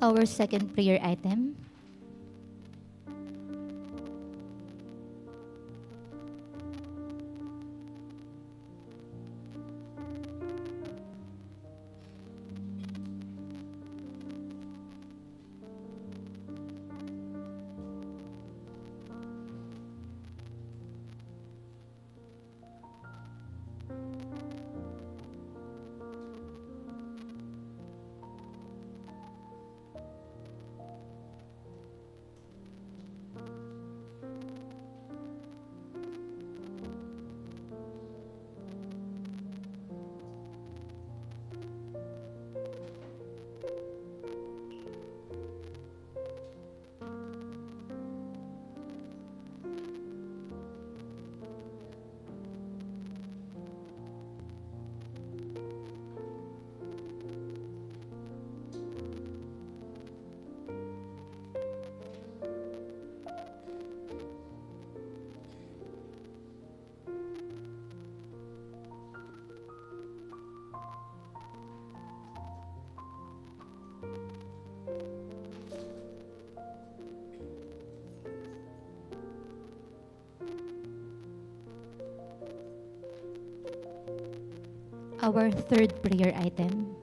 Our second prayer item. Our third prayer item.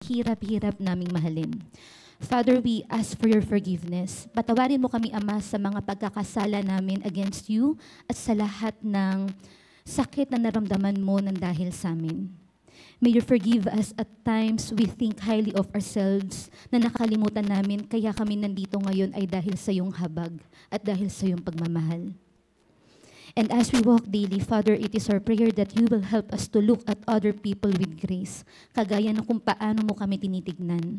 Hirap-hirap naming mahalin. Father, we ask for your forgiveness. Patawarin mo kami, Ama, sa mga pagkakasala namin against you at sa lahat ng sakit na naramdaman mo ng dahil sa amin. May you forgive us at times we think highly of ourselves na nakalimutan namin kaya kami nandito ngayon ay dahil sa iyong habag at dahil sa iyong pagmamahal. And as we walk daily, Father, it is our prayer that you will help us to look at other people with grace, kagaya ng kung paano mo kami tinitignan.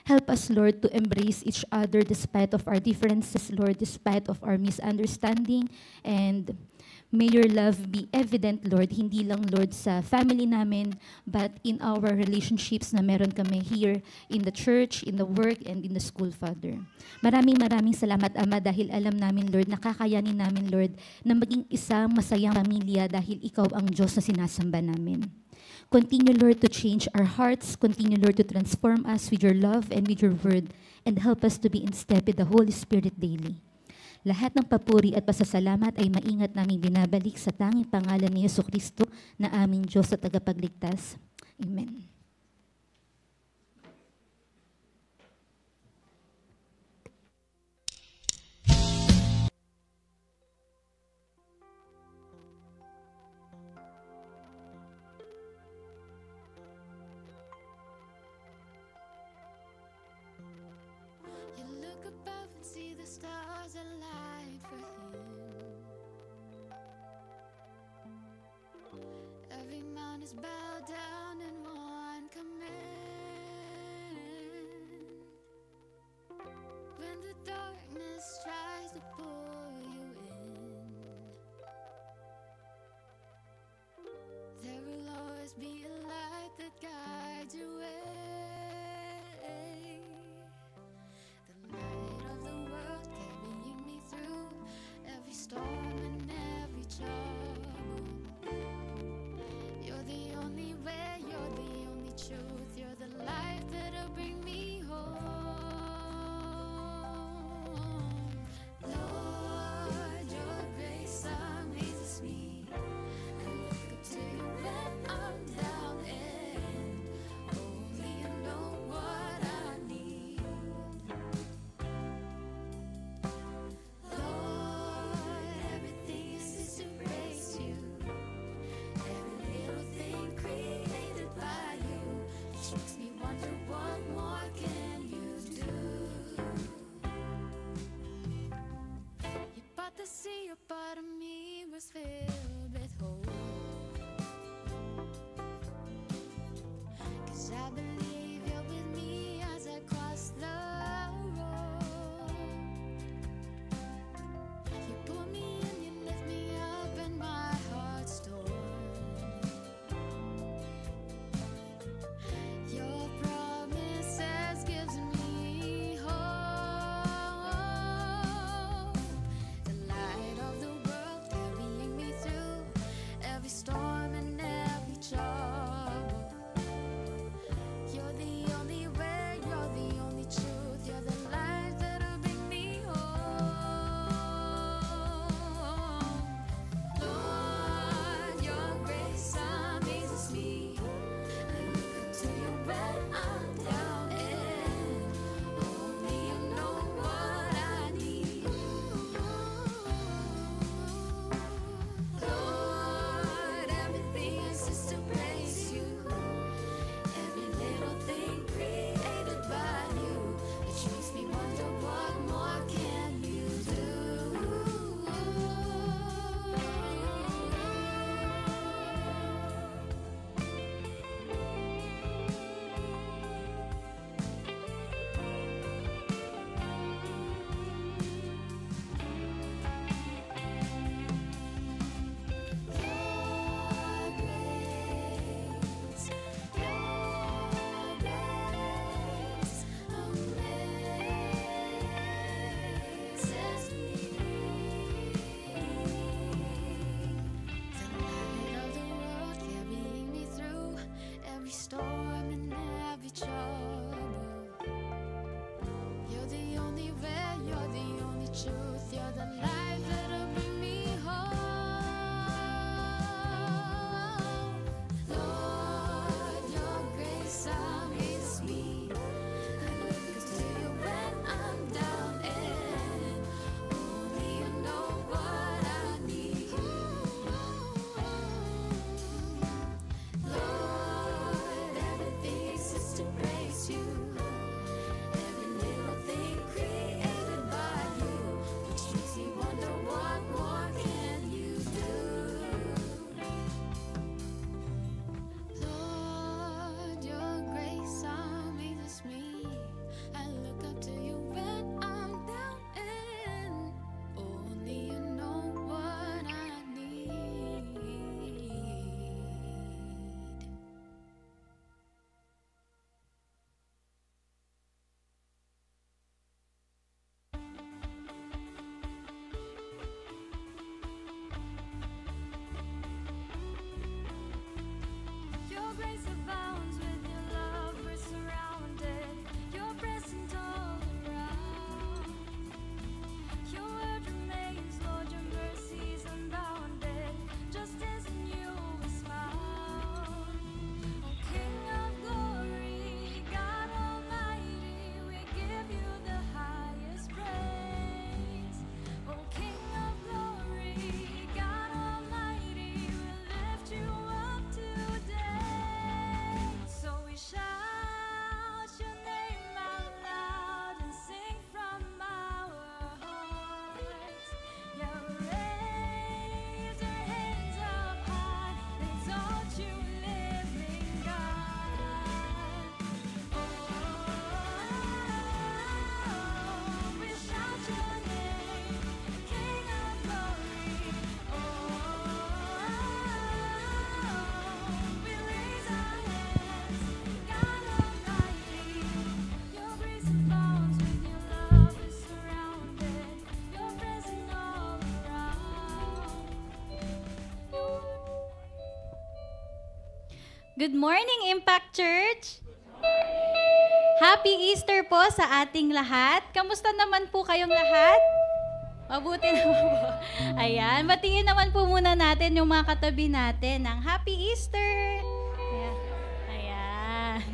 Help us, Lord, to embrace each other despite of our differences, Lord, despite of our misunderstanding. And may your love be evident, Lord, hindi lang, Lord, sa family namin, but in our relationships na meron kami here in the church, in the work, and in the school, Father. Maraming salamat, Ama, dahil alam namin, Lord, nakakayanin namin, Lord, na maging isang masayang pamilya dahil ikaw ang Diyos na sinasamba namin. Continue, Lord, to change our hearts. Continue, Lord, to transform us with your love and with your word, and help us to be in step with the Holy Spirit daily. Lahat ng papuri at pasasalamat ay maingat naming binabalik sa tanging pangalan ni Jesucristo na aming Diyos at tagapagligtas. Amen. You look above and see the stars align for him. Every mountain is bowed down in one command. When the darkness tries to pull you in, there will always be a light that guides your way. Light of the world carrying me through every storm and every trouble. You're the only way. Good morning, Impact Church! Happy Easter po sa ating lahat. Kamusta naman po kayong lahat? Mabuti naman po. Ayan, batiin naman po muna natin yung mga katabi natin ng Happy Easter! Ayan.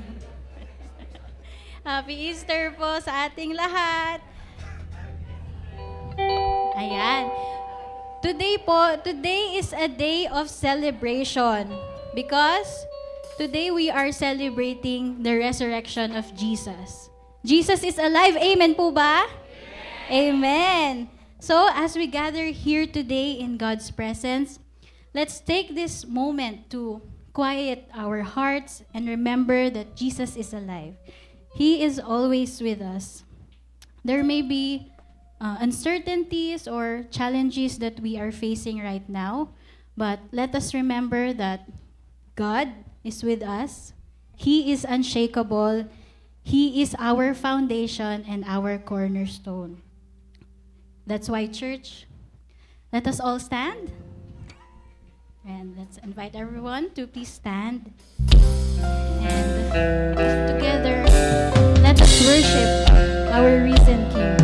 Happy Easter po sa ating lahat. Ayan. Today is a day of celebration because today we are celebrating the resurrection of Jesus. Jesus is alive. Amen po ba? Amen. So as we gather here today in God's presence, let's take this moment to quiet our hearts and remember that Jesus is alive. He is always with us. There may be uncertainties or challenges that we are facing right now, but let us remember that God is with us. He is unshakable. He is our foundation and our cornerstone. That's why, church, let us all stand. And let's invite everyone to please stand. And together, let us worship our risen King.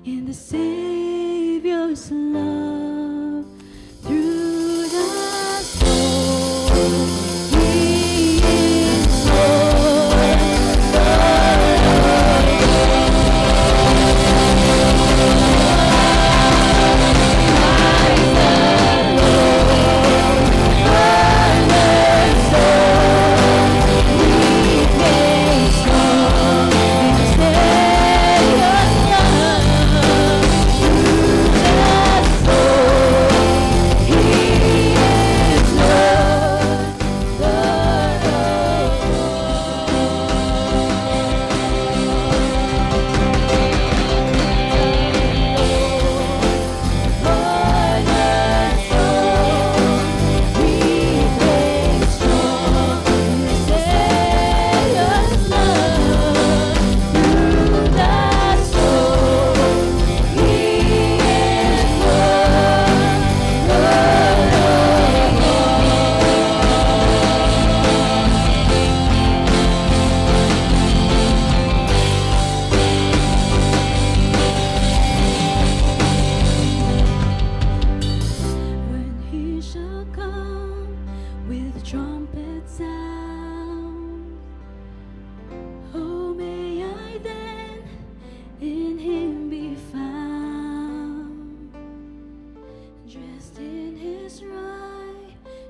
in the Savior's love through the storm. He is Lord,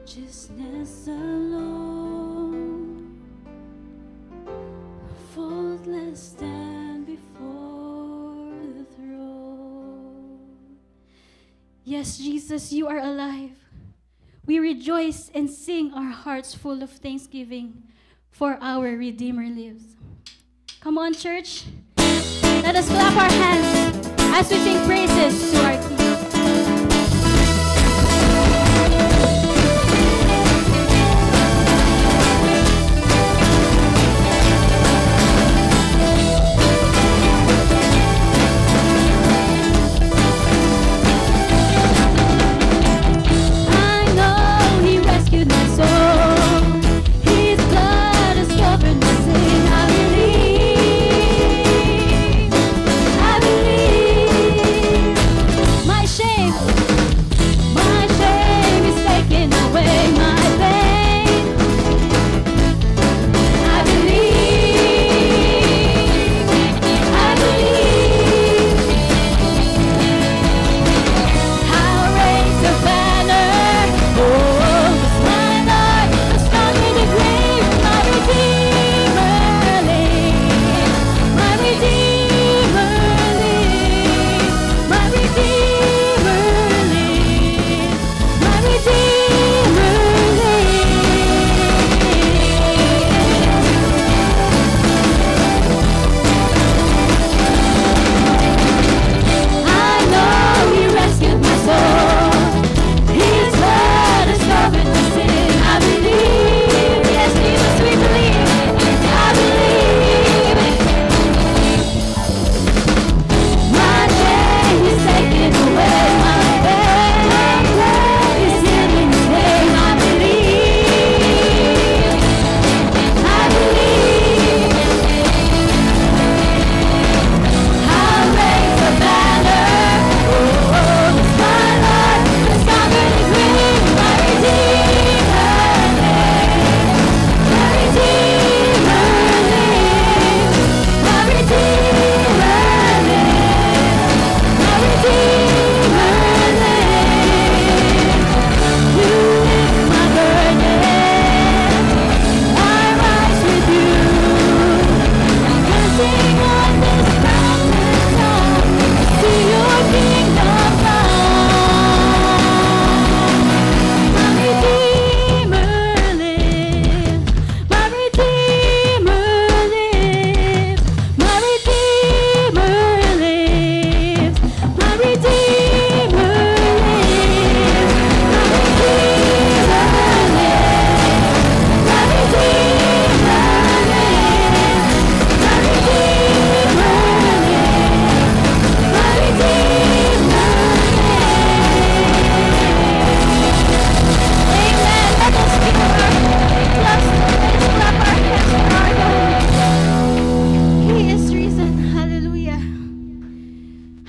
righteousness alone, faultless stand before the throne. Yes, Jesus, you are alive. We rejoice and sing our hearts full of thanksgiving, for our Redeemer lives. Come on, church. Let us clap our hands as we sing praises to our King. I believe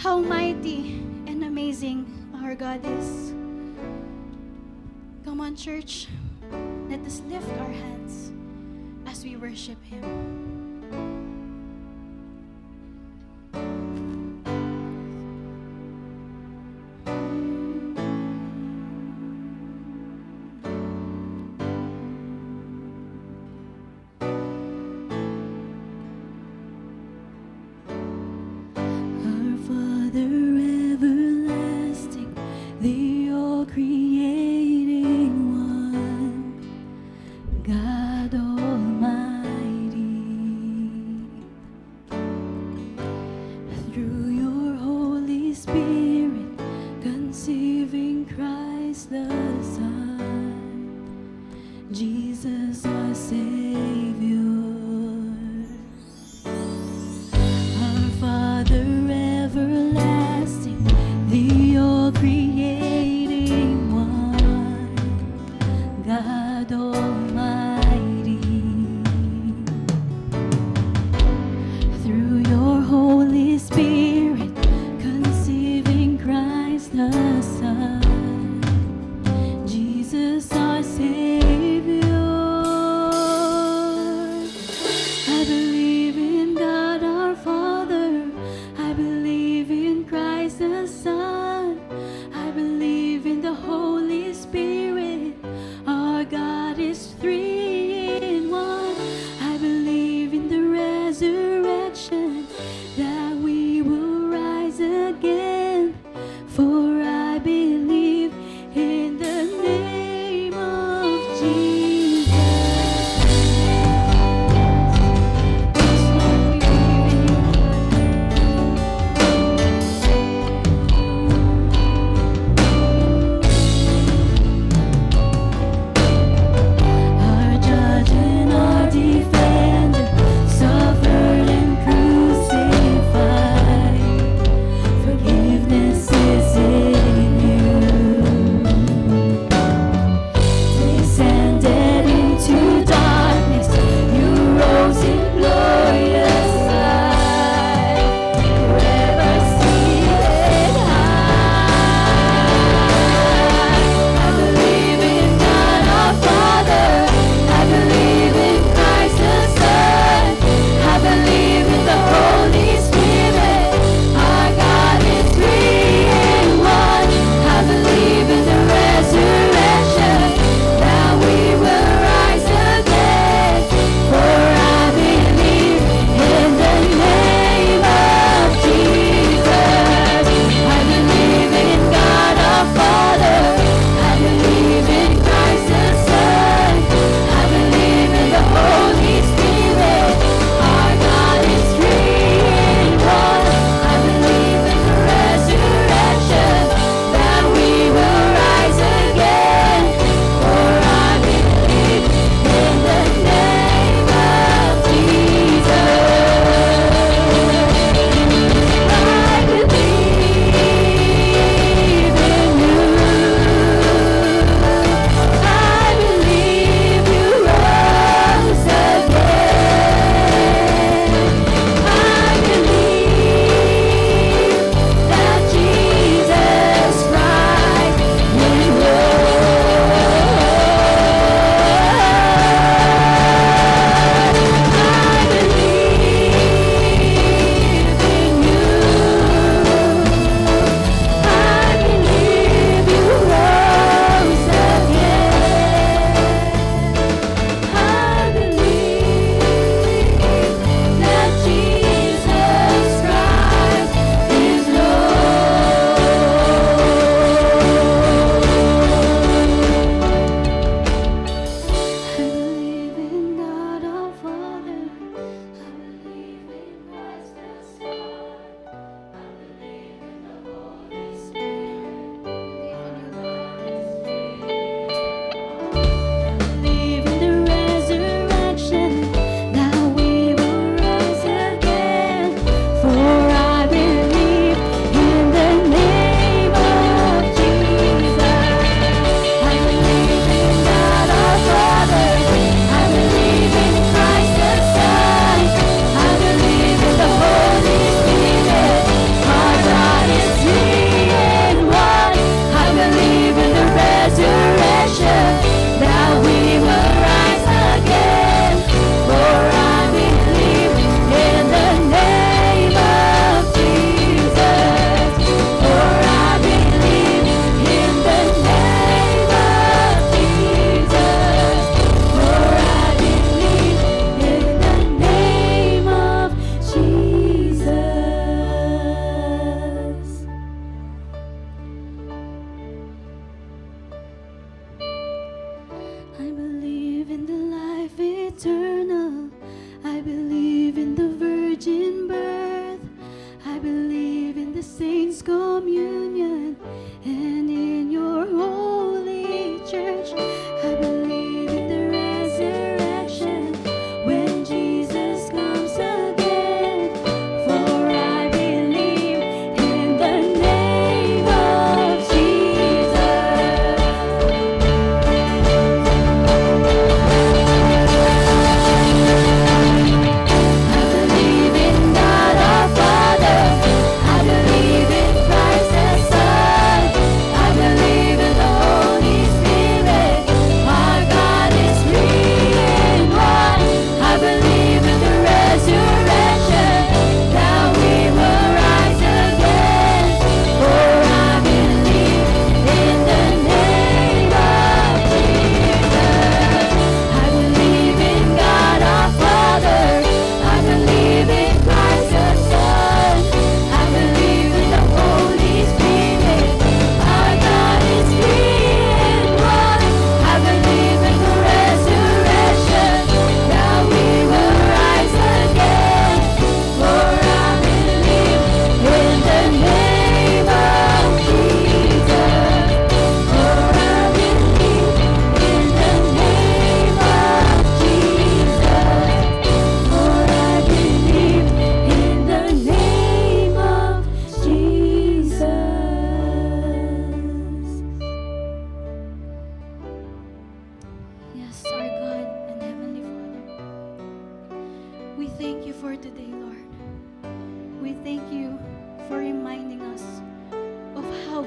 how mighty and amazing our God is. Come on, church. Let us lift our hands as we worship Him. Our Father everlasting, the all-creating One, God Almighty.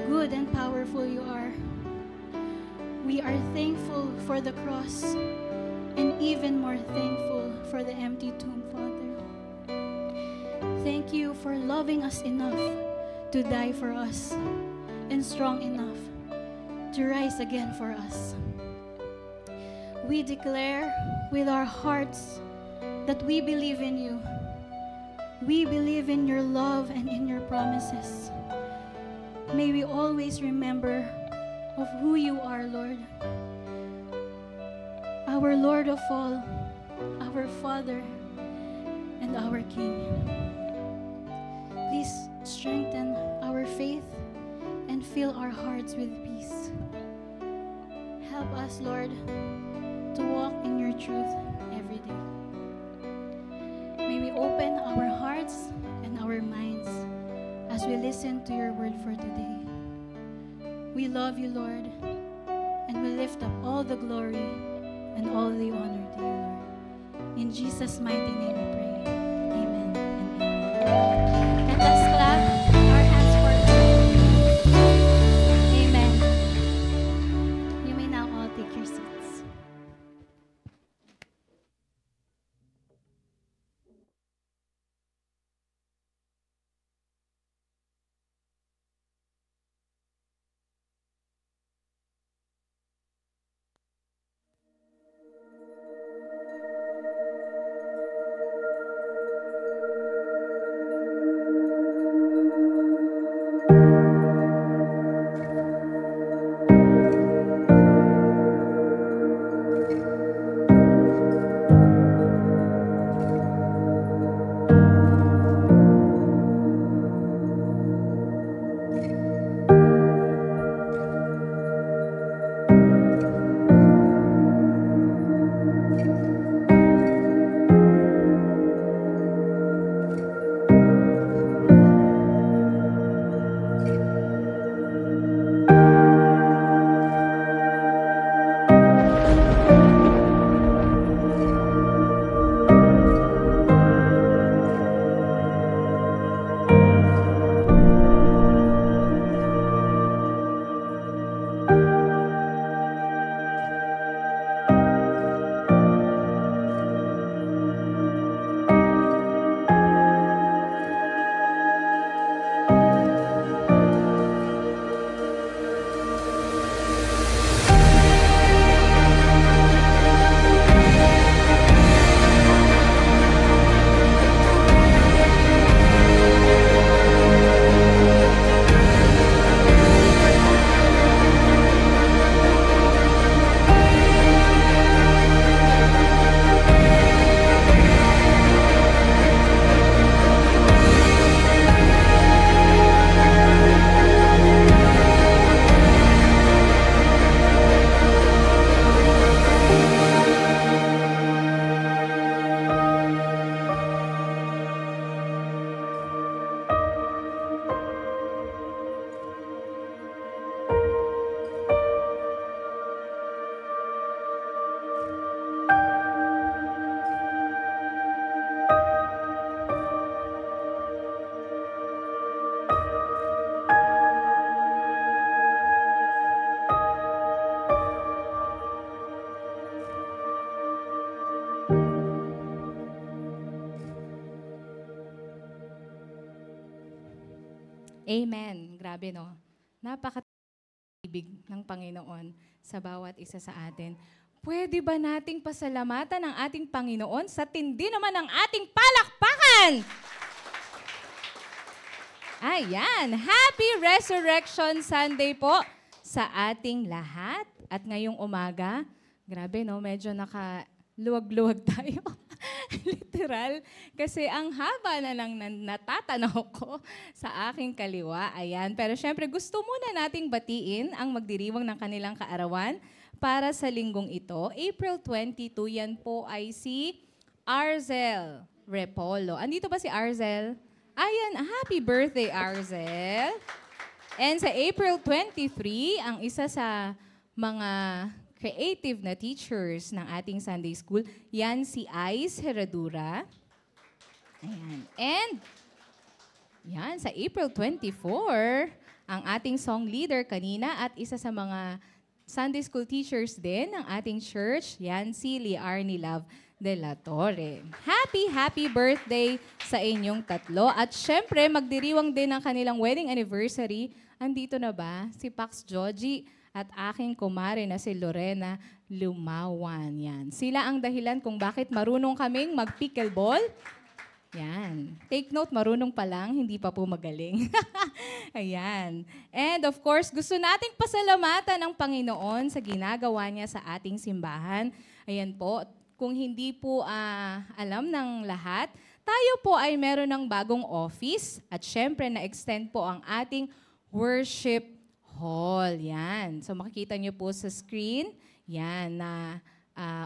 good and powerful you are. We are thankful for the cross and even more thankful for the empty tomb, Father. Thank you for loving us enough to die for us and strong enough to rise again for us. We declare with our hearts that we believe in you. We believe in your love and in your promises. May we always remember of who you are, Lord. Our Lord of all, our Father, and our King. Please strengthen our faith and fill our hearts with peace. Help us, Lord, to walk in your truth every day. May we open our hearts and our minds as we listen to your word for today. We love you, Lord, and we lift up all the glory and all the honor to you, Lord. In Jesus' mighty name we pray. Amen and amen. Let us clap our hands for God. Amen. You may now all take your seats. Amen. Grabe, no? Napaka-ibig ng Panginoon sa bawat isa sa atin. Pwede ba nating pasalamatan ang ating Panginoon sa tindi naman ng ating palakpakan? Ayan. Happy Resurrection Sunday po sa ating lahat. At ngayong umaga, grabe, no? Medyo nakaluwag-luwag tayo. Literal. Kasi ang haba na lang natatanaw ko sa aking kaliwa. Ayan. Pero syempre, gusto muna nating batiin ang magdiriwang ng kanilang kaarawan para sa linggong ito. April 22, yan po ay si Arzel Repolo. Andito ba si Arzel? Ayan, happy birthday, Arzel. And sa April 23, ang isa sa mga creative na teachers ng ating Sunday School, yan si Ice Herradura. Ayan. And yan, sa April 24, ang ating song leader kanina at isa sa mga Sunday school teachers din ng ating church, yan si Liarnie Love de la Torre. Happy birthday sa inyong tatlo. At syempre, magdiriwang din ang kanilang wedding anniversary. Andito na ba si Pax Joji at aking kumare na si Lorena Lumawan. Yan. Sila ang dahilan kung bakit marunong kaming mag-pickleball. Yan. Take note, marunong pa lang, hindi pa po magaling. Ayan. And of course, gusto nating pasalamatan ng Panginoon sa ginagawa niya sa ating simbahan. Ayan po, kung hindi po alam ng lahat, tayo po ay meron ng bagong office at syempre na-extend po ang ating worship hall. Yan. So makikita niyo po sa screen, yan na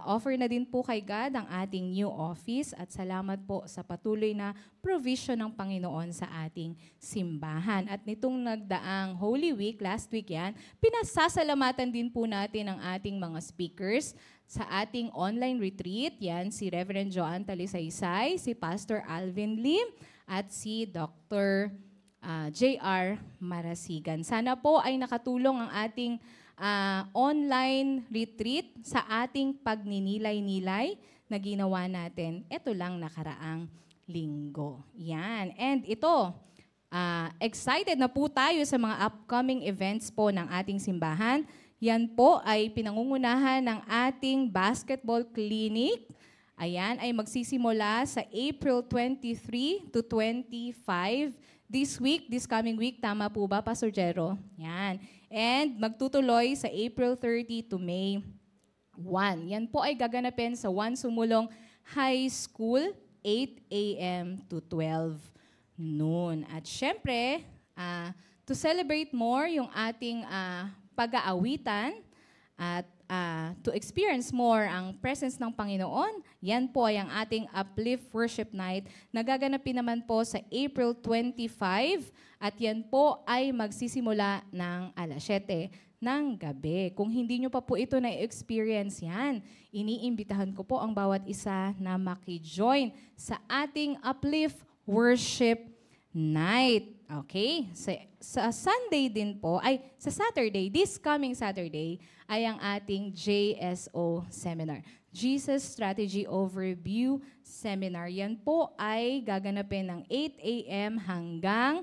offer na din po kay God ang ating new office at salamat po sa patuloy na provision ng Panginoon sa ating simbahan. At nitong nagdaang Holy Week, last week yan, pinasasalamatan din po natin ang ating mga speakers sa ating online retreat. Yan, si Reverend Joanne Talisaysay, si Pastor Alvin Lim, at si Dr. J.R. Marasigan. Sana po ay nakatulong ang ating online retreat sa ating pagninilay-nilay na ginawa natin. Ito lang nakaraang linggo. Yan. And ito, excited na po tayo sa mga upcoming events po ng ating simbahan. Yan po ay pinangungunahan ng ating basketball clinic. Ayan, ay magsisimula sa April 23 to 25 this coming week. Tama po ba, Pastor Jero? Yan. And magtutuloy sa April 30 to May 1. Yan po ay gaganapin sa Juan Sumulong High School, 8 a.m. to 12 noon. At syempre, to celebrate more yung ating pag-aawitan at to experience more ang presence ng Panginoon, yan po ay ang ating Uplift Worship Night na gaganapin naman po sa April 25 at yan po ay magsisimula ng alas 7 ng gabi. Kung hindi nyo pa po ito na-experience yan, iniimbitahan ko po ang bawat isa na maki-join sa ating Uplift Worship Night. Okay? Sa Sunday din po, sa Saturday, this coming Saturday, ay ang ating JSO Seminar. Jesus Strategy Overview Seminar. Yan po ay gaganapin ng 8 a.m. hanggang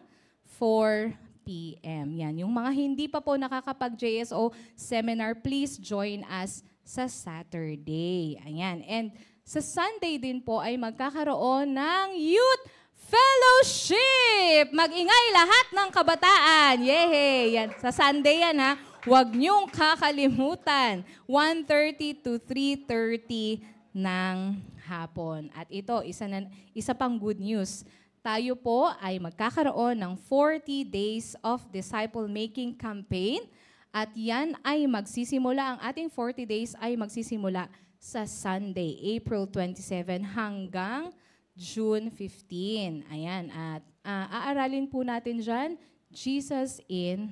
4 p.m. Yan. Yung mga hindi pa po nakakapag-JSO Seminar, please join us sa Saturday. Ayan. And sa Sunday din po ay magkakaroon ng Youth Fellowship! Mag-ingay lahat ng kabataan. Yehey! Yan. Sa Sunday yan ha. Huwag niyong kakalimutan. 1:30 to 3:30 ng hapon. At ito, isa pang good news. Tayo po ay magkakaroon ng 40 Days of Disciple-Making Campaign. At yan ay magsisimula, ang ating 40 days ay magsisimula sa Sunday, April 27 hanggang June 15. Ayan, at aaralin po natin dyan, Jesus in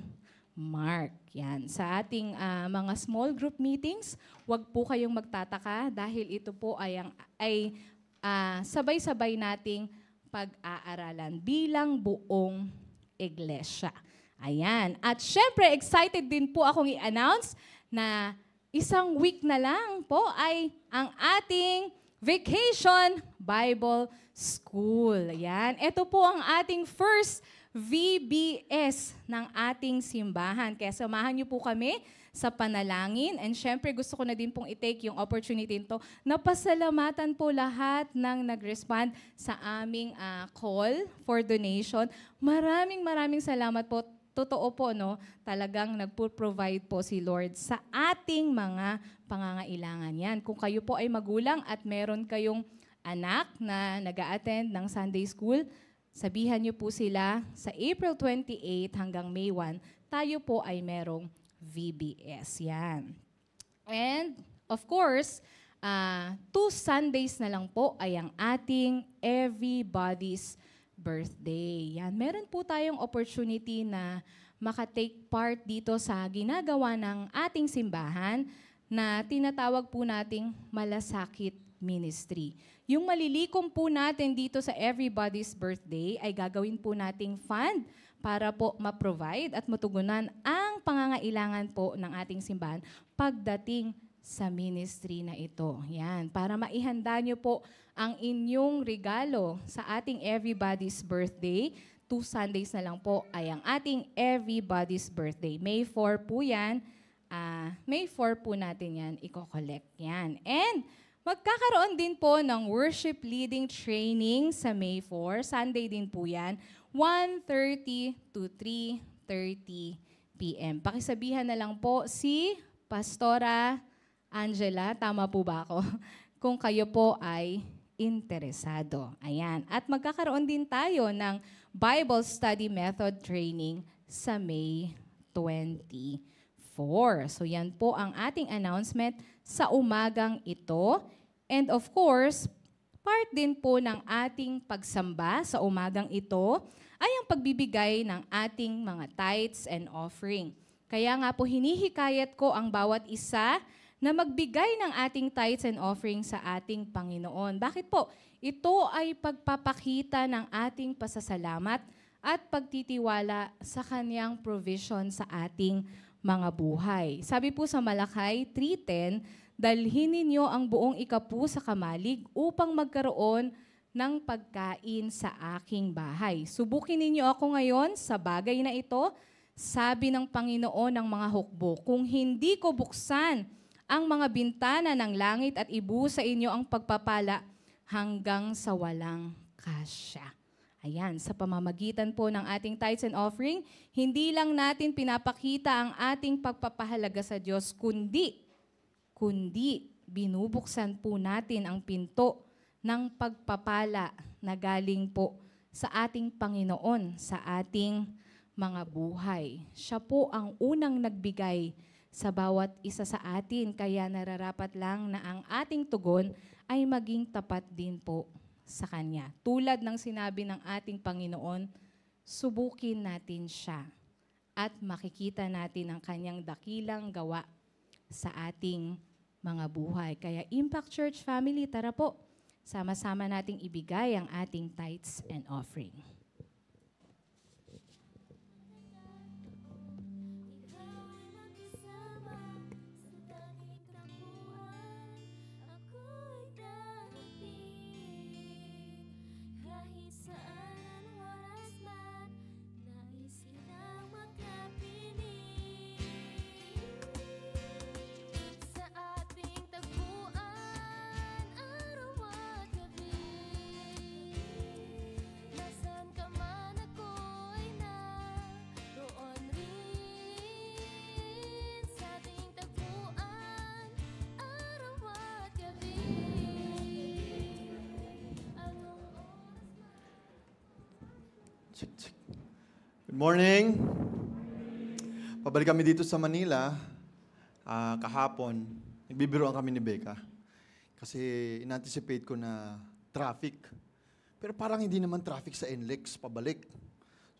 Mark. Yan. Sa ating mga small group meetings, wag po kayong magtataka dahil ito po ay sabay-sabay nating pag-aaralan bilang buong iglesia. Ayan. At syempre, excited din po akong i-announce na isang week na lang po ay ang ating Vacation Bible School. Ayan. Ito po ang ating first VBS ng ating simbahan. Kaya samahan niyo po kami sa panalangin. And syempre, gusto ko na din pong i-take yung opportunity nito na pasalamatan po lahat ng nag-respond sa aming call for donation. Maraming salamat po. Totoo po, no? Talagang nagpo-provide po si Lord sa ating mga pangangailangan. Yan. Kung kayo po ay magulang at meron kayong anak na nag-a-attend ng Sunday School, sabihan niyo po sila sa April 28 hanggang May 1, tayo po ay merong VBS. Yan. And, of course, 2 Sundays na lang po ay ang ating Everybody's Birthday. Yan. Meron po tayong opportunity na makatake part dito sa ginagawa ng ating simbahan na tinatawag po nating Malasakit Ministry. Yung malilikom po natin dito sa Everybody's Birthday ay gagawin po nating fund para po ma-provide at matugunan ang pangangailangan po ng ating simbahan pagdating sa ministry na ito. Yan, para maihanda nyo po ang inyong regalo sa ating Everybody's Birthday. 2 Sundays na lang po ay ang ating Everybody's Birthday. May 4 po yan. May 4 po natin yan, i-collect yan. And magkakaroon din po ng worship leading training sa May 4. Sunday din po yan. 1:30 to 3:30 p.m. Pakisabihan na lang po si Pastora Angela, tama po ba ako? Kung kayo po ay interesado. Ayan. At magkakaroon din tayo ng Bible Study Method Training sa May 24. So yan po ang ating announcement sa umagang ito. And of course, part din po ng ating pagsamba sa umagang ito ay ang pagbibigay ng ating mga tithes and offering. Kaya nga po hinihikayat ko ang bawat isa na magbigay ng ating tithes and offering sa ating Panginoon. Bakit po? Ito ay pagpapakita ng ating pasasalamat at pagtitiwala sa Kanyang provision sa ating mga buhay. Sabi po sa Malakay 3:10, dalhin ninyo ang buong ikapu sa kamalig upang magkaroon ng pagkain sa aking bahay. Subukin ninyo ako ngayon sa bagay na ito, sabi ng Panginoon ng mga hukbo, kung hindi ko buksan ang mga bintana ng langit at ibu sa inyo ang pagpapala hanggang sa walang kasya. Ayan, sa pamamagitan po ng ating tithes and offering, hindi lang natin pinapakita ang ating pagpapahalaga sa Diyos, kundi binubuksan po natin ang pinto ng pagpapala na galing po sa ating Panginoon, sa ating mga buhay. Siya po ang unang nagbigay sa bawat isa sa atin, kaya nararapat lang na ang ating tugon ay maging tapat din po sa Kanya. Tulad ng sinabi ng ating Panginoon, subukin natin siya at makikita natin ang Kanyang dakilang gawa sa ating mga buhay. Kaya Impact Church Family, tara po, sama-sama nating ibigay ang ating tithes and offering. Good morning. Pabalik kami dito sa Manila kahapon. Nagbibiroan kami ni Becca. Kasi in-anticipate ko na traffic. Pero parang hindi naman traffic sa NLEX pabalik.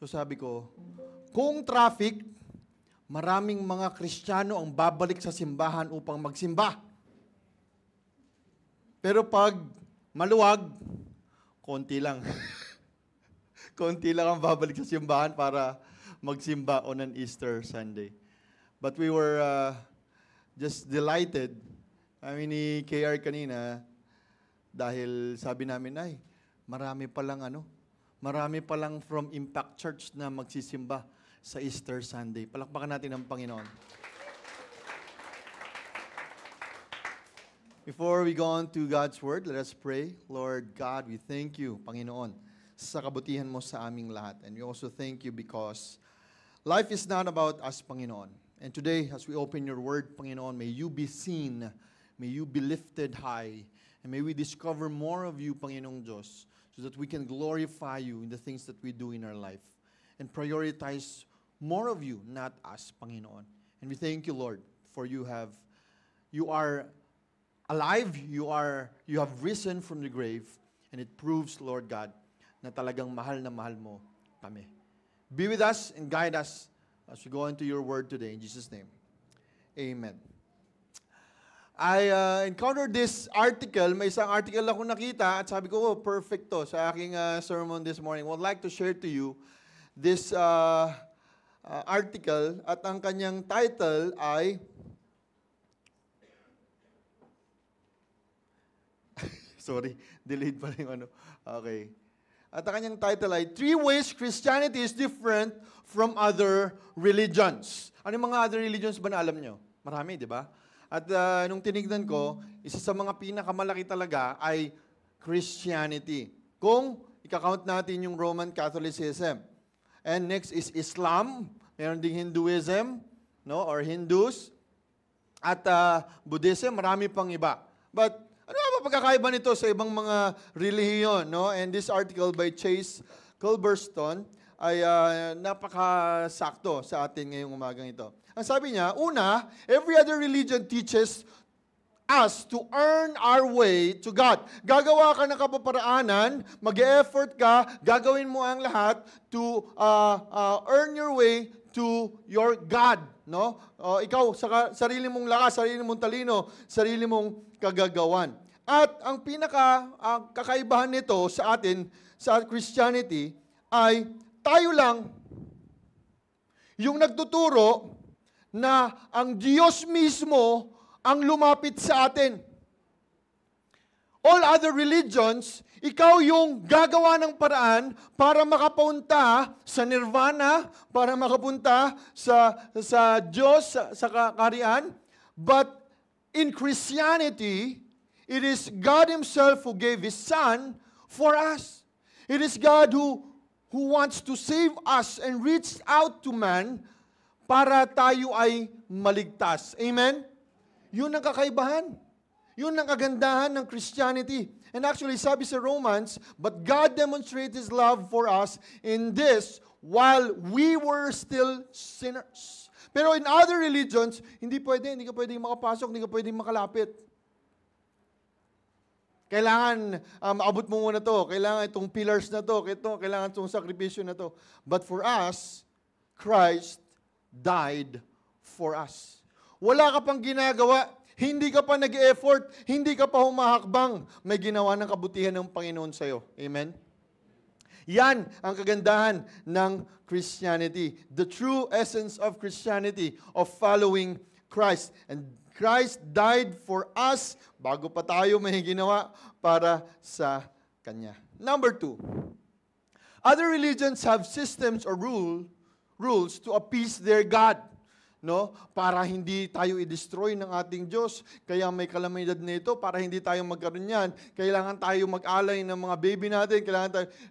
So sabi ko, kung traffic, maraming mga Kristiyano ang babalik sa simbahan upang magsimba. Pero pag maluwag, konti lang. Konti lang ang babalik sa simbahan para magsimba on an Easter Sunday. But we were just delighted. Kami ni KR kanina, dahil sabi namin, ay, marami palang from Impact Church na magsisimba sa Easter Sunday. Palakpakan natin ang Panginoon. Before we go on to God's Word, let us pray. Lord God, we thank you, Panginoon, sa kabutihan mo sa aming lahat. And we also thank you because life is not about us, Panginoon. And today, as we open your word, Panginoon, may you be seen, may you be lifted high, and may we discover more of you, Panginoong Diyos, so that we can glorify you in the things that we do in our life and prioritize more of you, not us, Panginoon. And we thank you, Lord, for you are alive, you have risen from the grave, and it proves, Lord God, na talagang mahal na mahal mo kami. Be with us and guide us as we go into your word today. In Jesus' name, amen. I encountered this article. May isang article ako nakita at sabi ko, perfect to sa aking sermon this morning. I would like to share to you this article at ang kanyang title ay sorry, delayed pa rin yung ano. Okay. At ang kanyang title ay 3 Ways Christianity is Different from Other Religions. Ano yung mga other religions ba na alam nyo? Marami, di ba? At nung tinignan ko, isa sa mga pinakamalaki talaga ay Christianity. Kung ika-count natin yung Roman Catholicism. And next is Islam. Meron ding Hinduism, no, or Hindus. At Buddhism, marami pang iba. But ano ba pagkakaiba nito sa ibang mga relihiyon, no? And this article by Chase Culberstone ay napakasakto sa atin ngayong umagang ito. Ang sabi niya, una, every other religion teaches us to earn our way to God. Gagawa ka ng kapaparaanan, mag-e-effort ka, gagawin mo ang lahat to earn your way to your God, no? Ikaw, sa sarili mong lakas, sarili mong talino, sarili mong kagagawan. At ang kakaibahan nito sa atin, sa Christianity, ay tayo lang yung nagtuturo na ang Diyos mismo ang lumapit sa atin. All other religions, ikaw yung gagawa ng paraan para makapunta sa nirvana, para makapunta sa Diyos, sa kaharian. But in Christianity, it is God Himself who gave His Son for us. It is God who wants to save us and reach out to man para tayo ay maligtas. Amen? Yun ang kakaibahan. Yun ang kagandahan ng Christianity. And actually, sabi sa Romans, but God demonstrated His love for us in this while we were still sinners. Pero in other religions, hindi ka pwedeng makapasok, hindi ka pwedeng makalapit. Kailangan maabot mo muna to. Kailangan itong pillars na to. Kailangan itong sakripisyo na to. But for us, Christ died for us. Wala ka pang ginagawa. Hindi ka pa nag-effort. Hindi ka pa humahakbang. May ginawa ng kabutihan ng Panginoon sa'yo. Amen? Yan ang kagandahan ng Christianity. The true essence of Christianity, of following Christ. And Christ died for us bago pa tayo may ginawa para sa Kanya. Number 2, other religions have systems or rules to appease their God. No? Para hindi tayo i-destroy ng ating Diyos. Kaya may kalamidad nito para hindi tayo magkaroon yan. Kailangan tayo mag-alay ng mga baby natin.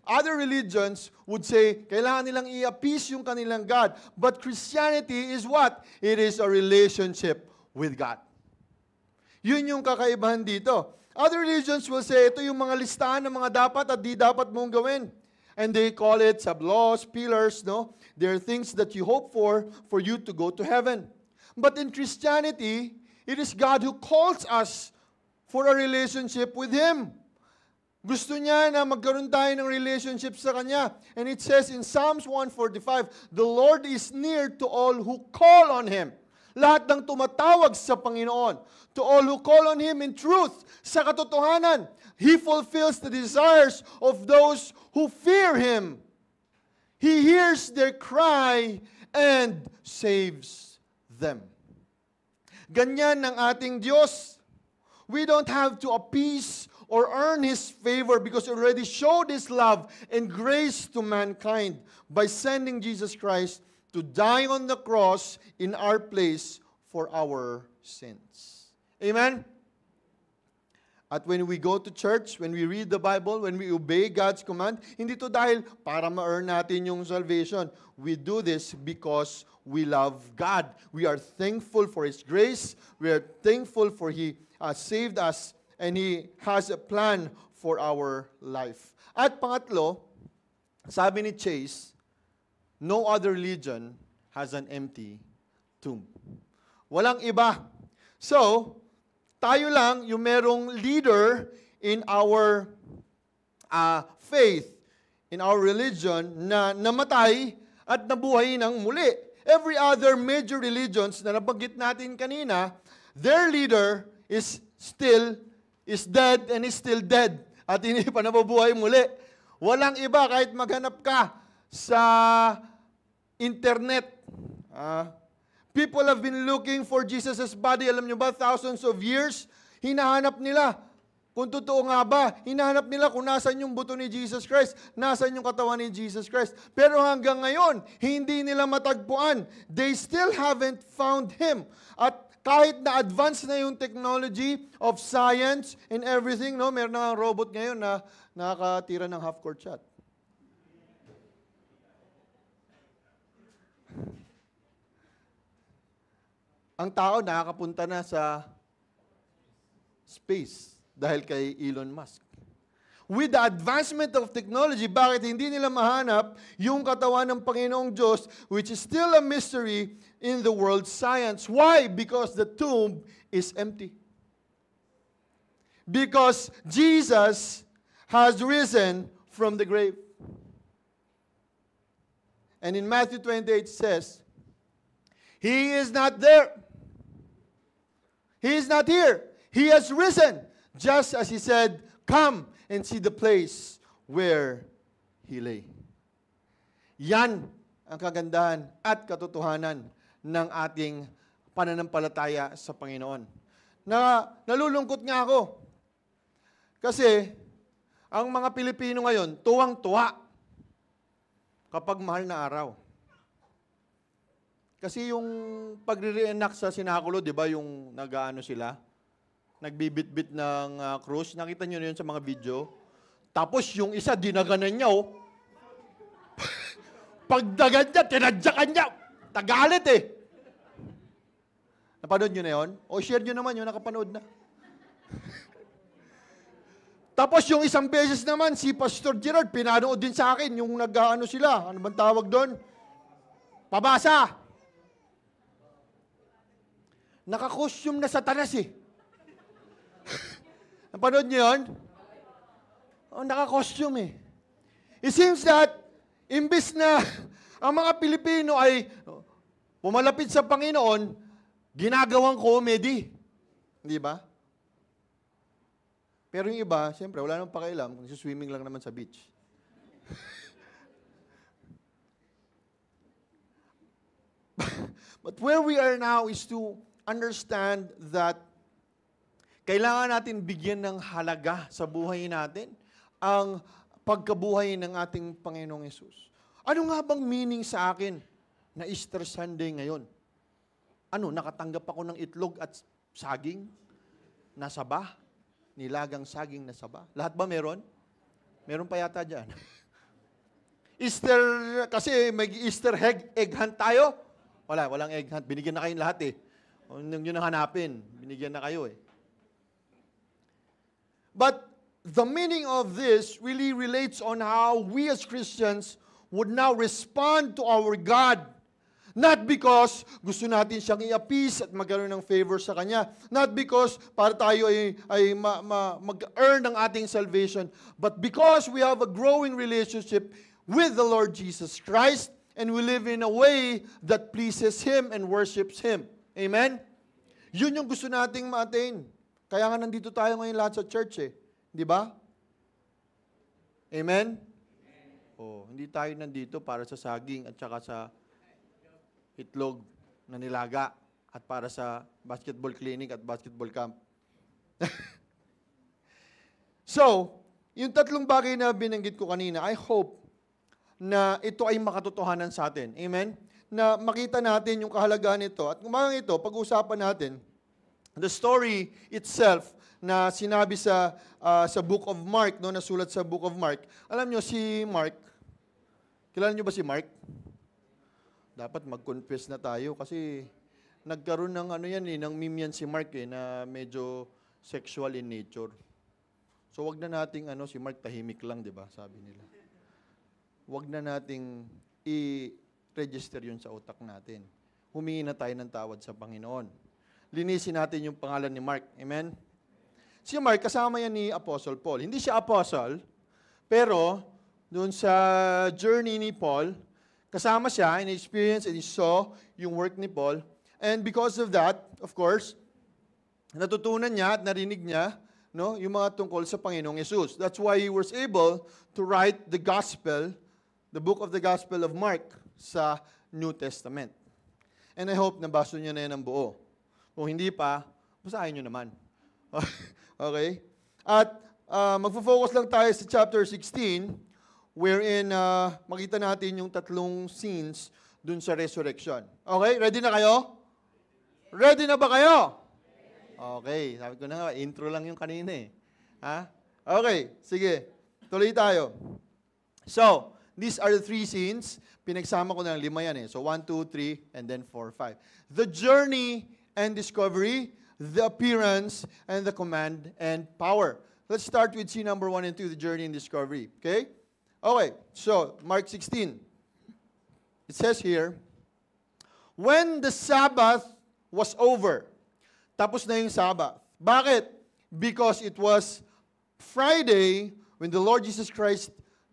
Other religions would say, kailangan nilang i-appease yung kanilang God. But Christianity is what? It is a relationship with God. Yun yung kakaibahan dito. Other religions will say, ito yung mga listahan ng mga dapat at di dapat mong gawin. And they call it sub-laws, pillars, no? They're things that you hope for you to go to heaven. But in Christianity, it is God who calls us for a relationship with Him. Gusto niya na magkaroon tayo ng relationship sa Kanya. And it says in Psalms 145, the Lord is near to all who call on Him. Lahat ng tumatawag sa Panginoon. To all who call on Him in truth, sa katotohanan. He fulfills the desires of those who fear Him. He hears their cry and saves them. Ganyan ang ating Diyos. We don't have to appease or earn His favor because He already showed His love and grace to mankind by sending Jesus Christ to die on the cross in our place for our sins. Amen? At when we go to church, when we read the Bible, when we obey God's command, hindi to dahil para ma-earn natin yung salvation. We do this because we love God. We are thankful for His grace. We are thankful for He saved us and He has a plan for our life. At pangatlo, sabi ni Chase, no other religion has an empty tomb. Walang iba. So, tayo lang yung merong leader in our faith, in our religion, na namatay at nabuhay ng muli. Every other major religions na nabanggit natin kanina, their leader is dead and is still dead. At hindi pa nabubuhay muli. Walang iba kahit maghanap ka sa internet. People have been looking for Jesus' body. Alam nyo ba, thousands of years, hinahanap nila. Kung totoo nga ba, hinahanap nila kung nasan yung buto ni Jesus Christ, nasan yung katawan ni Jesus Christ. Pero hanggang ngayon, hindi nila matagpuan. They still haven't found Him. At kahit na advance na yung technology of science and everything, no, meron na robot ngayon na nakakatira ng half-court shot. Ang tao nakakapunta na sa space dahil kay Elon Musk. With the advancement of technology, bakit hindi nila mahanap yung katawan ng Panginoong Diyos, which is still a mystery in the world's science? Why? Because the tomb is empty. Because Jesus has risen from the grave. And in Matthew 28 says, He is not there. He is not here. He has risen. Just as He said, come and see the place where He lay. Yan ang kagandahan at katotohanan ng ating pananampalataya sa Panginoon. Nalulungkot nga ako. Kasi, ang mga Pilipino ngayon, tuwang-tuwa kapag mahal na araw. Kasi yung pagre-reenact sa sinakulo, di ba, yung nag-ano sila, nagbibit-bit ng krus, nakita nyo na yun sa mga video. Tapos yung isa, dinaganan niya, oh. Pagdagan niya, tinadyakan niya. Tagalit eh. Napanood nyo na yun? O share nyo naman yun, nakapanood na. Tapos yung isang beses naman, si Pastor Gerard, pinanood din sa akin, yung nag-ano sila, ano bang tawag doon? Pabasa. Naka-costume na Satanas eh. Napanood niyo yun? Oh, naka-costume eh. It seems that, imbis na ang mga Pilipino ay pumalapit sa Panginoon, ginagawang comedy. Hindi ba? Pero yung iba, siyempre, wala nang pakialam, swimming lang naman sa beach. But where we are now is to understand that kailangan natin bigyan ng halaga sa buhay natin ang pagkabuhay ng ating Panginoong Hesus. Ano nga bang meaning sa akin na Easter Sunday ngayon? Ano, nakatanggap ako ng itlog at saging na saba? Nilagang saging na saba? Lahat ba meron? Meron pa yata dyan. Easter, kasi may Easter egg hunt tayo. Walang egg hunt. Binigyan na kayong lahat eh. Yun ang hanapin. Binigyan na kayo eh. But the meaning of this really relates on how we as Christians would now respond to our God. Not because gusto natin siyang i-appease at magkaroon ng favor sa Kanya. Not because para tayo ay mag-earn ng ating salvation. But because we have a growing relationship with the Lord Jesus Christ and we live in a way that pleases Him and worships Him. Amen? Yun yung gusto nating ma-attain. Kaya nga nandito tayo ngayon lahat sa church eh. Di ba? Amen? Oh, hindi tayo nandito para sa saging at saka sa itlog na nilaga at para sa basketball clinic at basketball camp. So, yung tatlong bagay na binanggit ko kanina, I hope na ito ay makatotohanan sa atin. Amen? Na makita natin yung kahalagahan nito. At kumagang ito, pag-uusapan natin, the story itself na sinabi sa Book of Mark, no, nasulat sa Book of Mark. Alam nyo, si Mark, kilala nyo ba si Mark? Dapat mag-confess na tayo kasi nagkaroon ng ng meme yan si Mark na medyo sexual in nature. So wag na nating si Mark tahimik lang, 'di ba? Sabi nila. Wag na nating i-register 'yun sa utak natin. Humingi na tayo ng tawad sa Panginoon. Linisin natin yung pangalan ni Mark. Amen? Si Mark, kasama yan ni Apostle Paul. Hindi siya apostle, pero doon sa journey ni Paul, kasama siya, in experience, and he saw yung work ni Paul. And because of that, of course, natutunan niya at narinig niya yung mga tungkol sa Panginoong Yesus. That's why he was able to write the gospel the book of the Gospel of Mark sa New Testament. And I hope nabasa nyo na yan ang buo. Kung hindi pa, basahin nyo naman. Okay? At magfo-focus lang tayo sa chapter 16, wherein makita natin yung tatlong scenes dun sa resurrection. Okay? Ready na kayo? Ready na ba kayo? Okay. Sabi ko na nga, intro lang yung kanina eh. Ha? Okay. Sige. Tuloy tayo. So, these are the three scenes. Pinagsama ko na lang 5 yan eh. So, 1, 2, 3, and then 4, 5. The journey and discovery, the appearance, and the command and power. Let's start with scene number 1 and 2, the journey and discovery. Okay? Okay. So, Mark 16. It says here, when the Sabbath was over, tapos na yung Sabbath. Bakit? Because it was Friday when the Lord Jesus Christ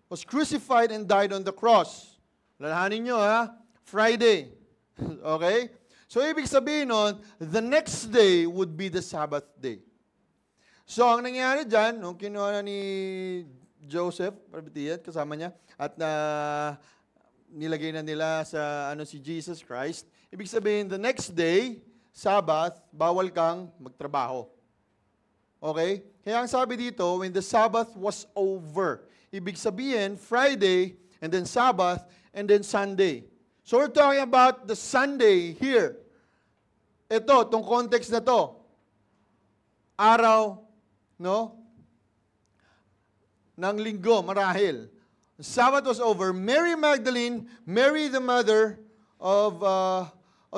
was crucified and died on the cross. Lalahanin nyo ha, Friday. Okay? So, ibig sabihin nun, the next day would be the Sabbath day. So, ang nangyari dyan, nung kinuha na ni Joseph, kasama niya, at nilagay na nila sa si Jesus Christ, ibig sabihin, the next day, Sabbath, bawal kang magtrabaho. Okay? Kaya ang sabi dito, when the Sabbath was over, ibig sabihin, Friday, and then Sabbath, and then Sunday. So we're talking about the Sunday here. Ito, itong context na to. Araw, no? Ng linggo, marahil. Sabbath was over. Mary Magdalene, Mary the mother of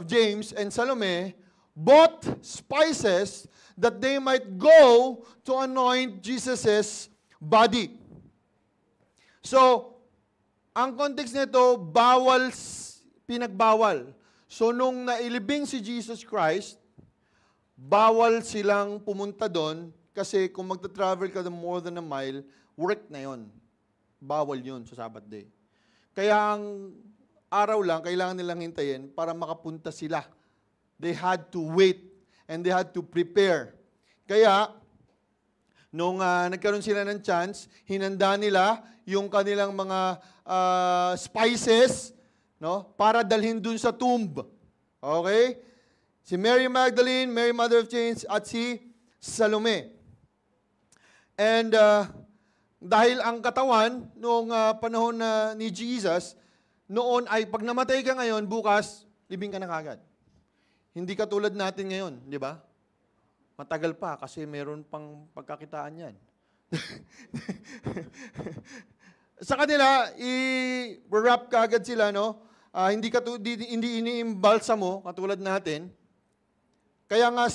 James and Salome, bought spices that they might go to anoint Jesus' body. So, ang context nito, pinagbawal. So, nung nailibing si Jesus Christ, bawal silang pumunta doon kasi kung magta-travel ka more than a mile, work na yon. Bawal yun sa Sabbath day. Kaya ang araw lang, kailangan nilang hintayin para makapunta sila. They had to wait and they had to prepare. Kaya, nung nagkaroon sila ng chance, hinanda nila yung kanilang mga spices, no, para dalhin dun sa tomb. Okay? Si Mary Magdalene, Mary Mother of James, at si Salome. And dahil ang katawan noong panahon ni Jesus, noon ay pag namatay ka ngayon, bukas, libing ka na kagad. Hindi katulad natin ngayon, di ba? Matagal pa kasi meron pang pagkakitaan yan. Sa kanila, i-wrap kagad sila, no? Hindi ini-imbalsa mo, katulad natin. Kaya nga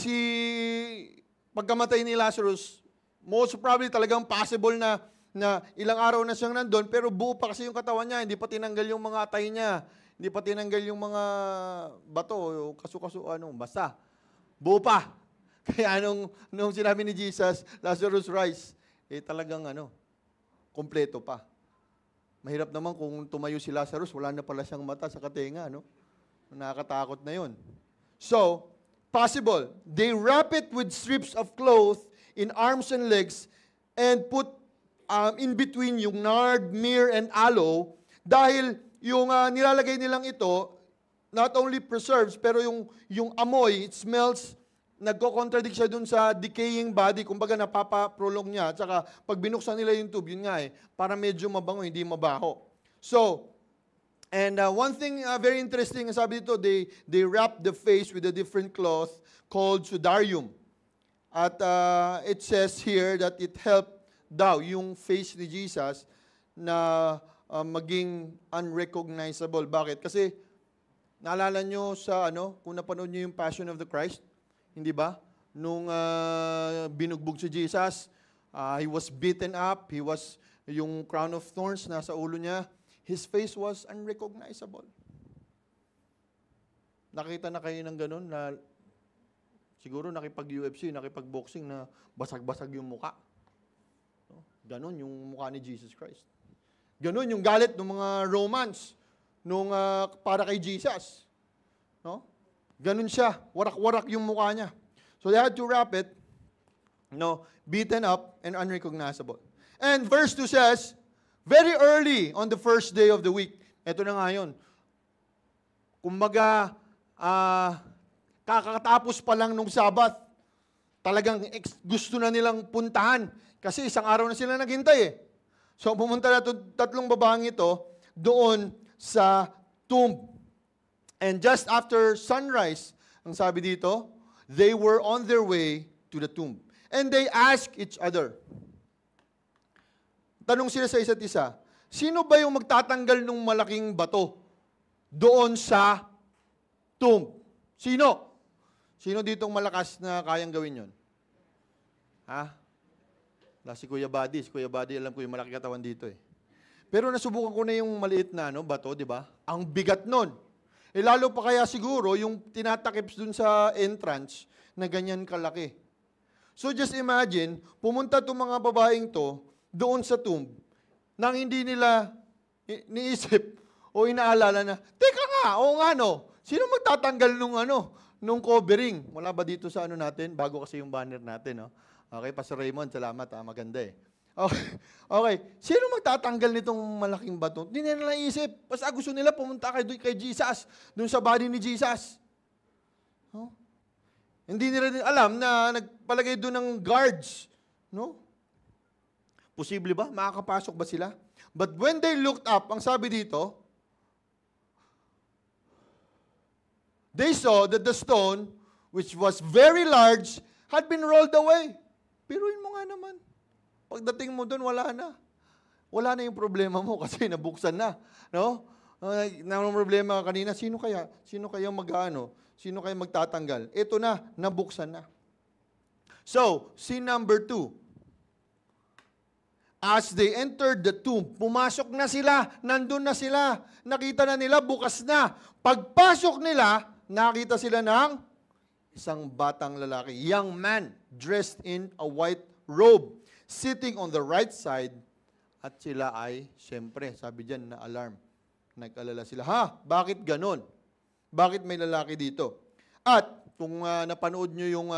pagkamatay ni Lazarus, most probably talagang possible na ilang araw na siyang nandun, pero buo pa kasi yung katawan niya, hindi pa tinanggal yung mga atay niya, hindi pa tinanggal yung mga bato, kaso-kaso, basta. Buo pa. Kaya nung sinabi ni Jesus, Lazarus rise, talagang kompleto pa. Mahirap naman kung tumayo si Lazarus, wala na pala siyang mata sa katenga, Nakakatakot na yun. So, possible. They wrap it with strips of cloth in arms and legs and put in between yung nard, myrrh, and aloe dahil yung nilalagay nilang ito not only preserves pero yung amoy, it smells, nagko-contradict siya dun sa decaying body, kumbaga napapaprolong niya. At saka pag binuksan nila yung tube, yun nga para medyo mabango, hindi mabaho. So, and one thing very interesting, sabi dito, they wrap the face with a different cloth called sudarium. At it says here that it helped daw yung face ni Jesus na maging unrecognizable. Bakit? Kasi naalala nyo sa kung napanood nyo yung Passion of the Christ, hindi ba? Nung binugbog si Jesus, he was beaten up, yung crown of thorns nasa ulo niya, his face was unrecognizable. Nakita na kayo ng ganun na siguro nakipag-UFC, nakipag-boxing na basag-basag yung muka. Ganon yung mukha ni Jesus Christ. Ganon yung galit ng mga Romans para kay Jesus. No? Ganon siya. Warak-warak yung mukha niya. So they had to wrap it, beaten up and unrecognizable. And verse 2 says, Very early on the first day of the week. Ito na nga yun. Kumbaga, kakatapos pa lang nung Sabbath, talagang gusto na nilang puntahan. Kasi isang araw na sila naghintay eh. So pumunta na tatlong babaeng ito doon sa tomb. And just after sunrise, ang sabi dito, they were on their way to the tomb. And they asked each other. Tanong sila sa isa't isa, sino ba yung magtatanggal ng malaking bato doon sa tomb? Sino? Sino ditong malakas na kayang gawin yon? Ha? Si Kuya Buddy. Si Kuya Buddy, alam ko yung malaki katawan dito eh. Pero nasubukan ko na yung maliit na bato, di ba? Ang bigat nun. Lalo pa kaya siguro yung tinatakip dun sa entrance na ganyan kalaki. So just imagine, pumunta itong mga babaeng to doon sa tomb nang hindi nila niisip o inaalala na, teka nga, o nga sino magtatanggal nung covering? Wala ba dito sa natin? Bago kasi yung banner natin, no? Okay, Pastor Raymond, salamat, maganda eh. Okay. Sino magtatanggal nitong malaking bato? Hindi nila naisip. Basta gusto nila pumunta kay Jesus, dun sa body ni Jesus. Oh? Hindi nila din alam na nagpalagay doon ng guards. No? Posible ba? Makakapasok ba sila? But when they looked up, ang sabi dito, they saw that the stone, which was very large, had been rolled away. Piruin mo nga naman. Pagdating mo doon, wala na. Wala na yung problema mo kasi nabuksan na. No? Ang problema kanina, sino kaya mag-ano? Sino kaya magtatanggal? Ito na, nabuksan na. So, scene number 2. As they entered the tomb, pumasok na sila, nandun na sila, nakita na nila, bukas na. Pagpasok nila, nakita sila ng isang batang lalaki, young man, dressed in a white robe, sitting on the right side, at sila ay, siyempre, sabi dyan, na alarm. Nag-alala sila, bakit ganon? Bakit may lalaki dito? At, kung napanood nyo yung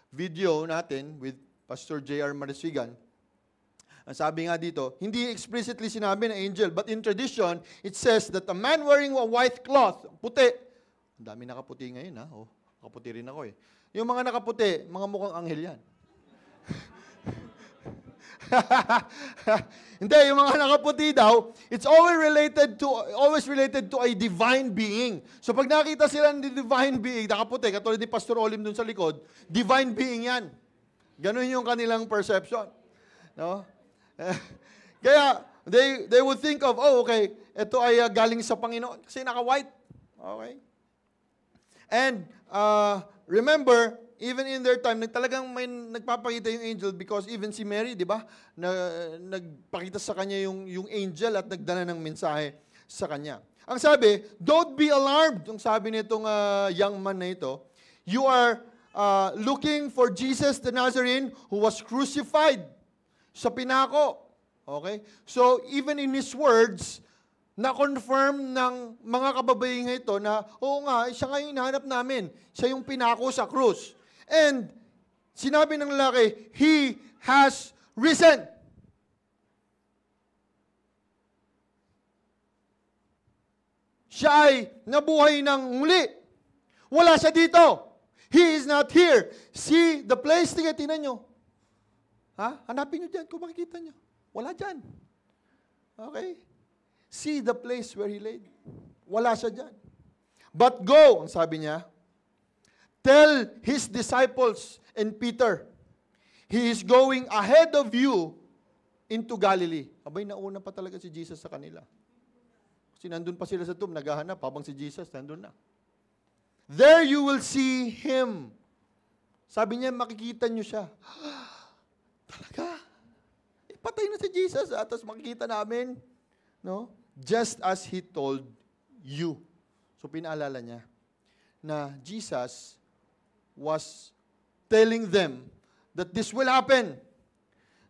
video natin with Pastor J.R. Marisigan, ang sabi nga dito, hindi explicitly sinabi na angel, but in tradition, it says that a man wearing a white cloth, puti, ang dami nakaputi ngayon nakaputi rin ako eh. Yung mga nakaputi, mga mukhang anghel yan. Hindi, yung mga nakaputi daw, it's always related to a divine being. So pag nakita sila ng divine being, nakaputi, katulad ni Pastor Olim dun sa likod, divine being yan. Ganun yung kanilang perception. No? Kaya, they would think of, okay, ito ay galing sa Panginoon kasi naka-white. Okay? And, remember, even in their time, talagang may nagpapakita yung angel because even si Mary, di ba, nagpakita sa kanya yung angel at nagdala ng mensahe sa kanya. Ang sabi, don't be alarmed. Ang sabi nitong young man na ito, you are looking for Jesus the Nazarene who was crucified sa pinako. Okay? So, even in his words, na-confirm ng mga kababaeng ito na, oo nga, siya nga yung hinahanap namin. Siya yung pinako sa krus. And, sinabi ng lalaki, He has risen. Siya ay nabuhay ng muli. Wala siya dito. He is not here. See the place. Tingnan nyo. Hanapin nyo dyan kung makikita nyo. Wala dyan. Okay? See the place where he laid. Wala siya dyan. But go, ang sabi niya, tell his disciples and Peter, he is going ahead of you into Galilee. Abay, nauna pa talaga si Jesus sa kanila. Kasi nandun pa sila sa tomb, naghahanap, habang si Jesus nandun na. There you will see him. Sabi niya, makikita niyo siya. Talaga? Patay na si Jesus, tapos makikita namin. No? Just as he told you. So, pinaalala niya na Jesus was telling them that this will happen.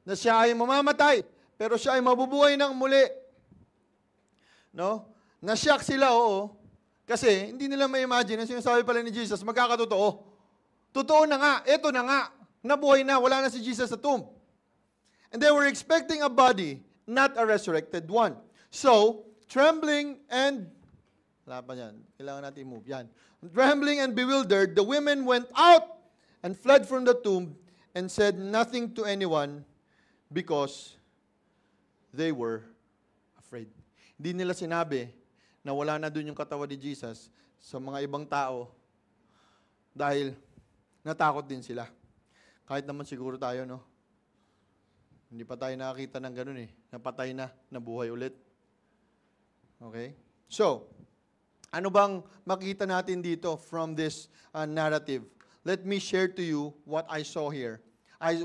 Na siya ay mamamatay, pero siya ay mabubuhay ng muli. No? Nasyak sila, oo. Kasi, hindi nila ma-imagine, ang sinasabi pala ni Jesus, magkakatotoo. Totoo na nga, eto na nga. Nabuhay na, wala na si Jesus sa tomb. And they were expecting a body, not a resurrected one. So, trembling and, wala pa yan, kailangan natin i-move, yan. Trembling and bewildered, the women went out and fled from the tomb and said nothing to anyone because they were afraid. Hindi nila sinabi na wala na dun yung katawan ni Jesus sa mga ibang tao dahil natakot din sila. Kahit naman siguro tayo, no? Hindi pa tayo nakakita ng ganun eh. Napatay na, nabuhay ulit. Okay? So, ano bang makita natin dito from this narrative? Let me share to you what I saw here.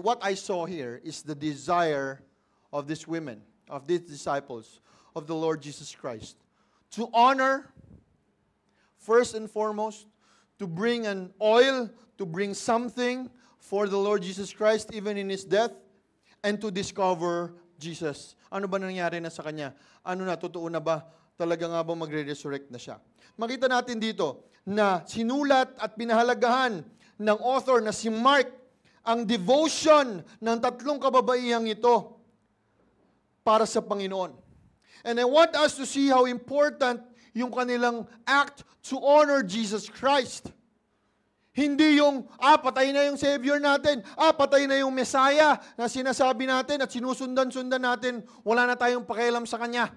What I saw here is the desire of these women, of these disciples of the Lord Jesus Christ, to honor, first and foremost, to bring an oil, to bring something for the Lord Jesus Christ even in His death, and to discover Jesus. Ano ba nangyari na sa Kanya? Ano na, totoo na ba? Talaga nga ba magre-resurrect na Siya? Makita natin dito na sinulat at pinahalagahan ng author na si Mark ang devotion ng tatlong kababaihang ito para sa Panginoon. And I want us to see how important yung kanilang act to honor Jesus Christ. Hindi yung, patay na yung Savior natin, patay na yung Messiah na sinasabi natin at sinusundan-sundan natin, wala na tayong pakialam sa Kanya.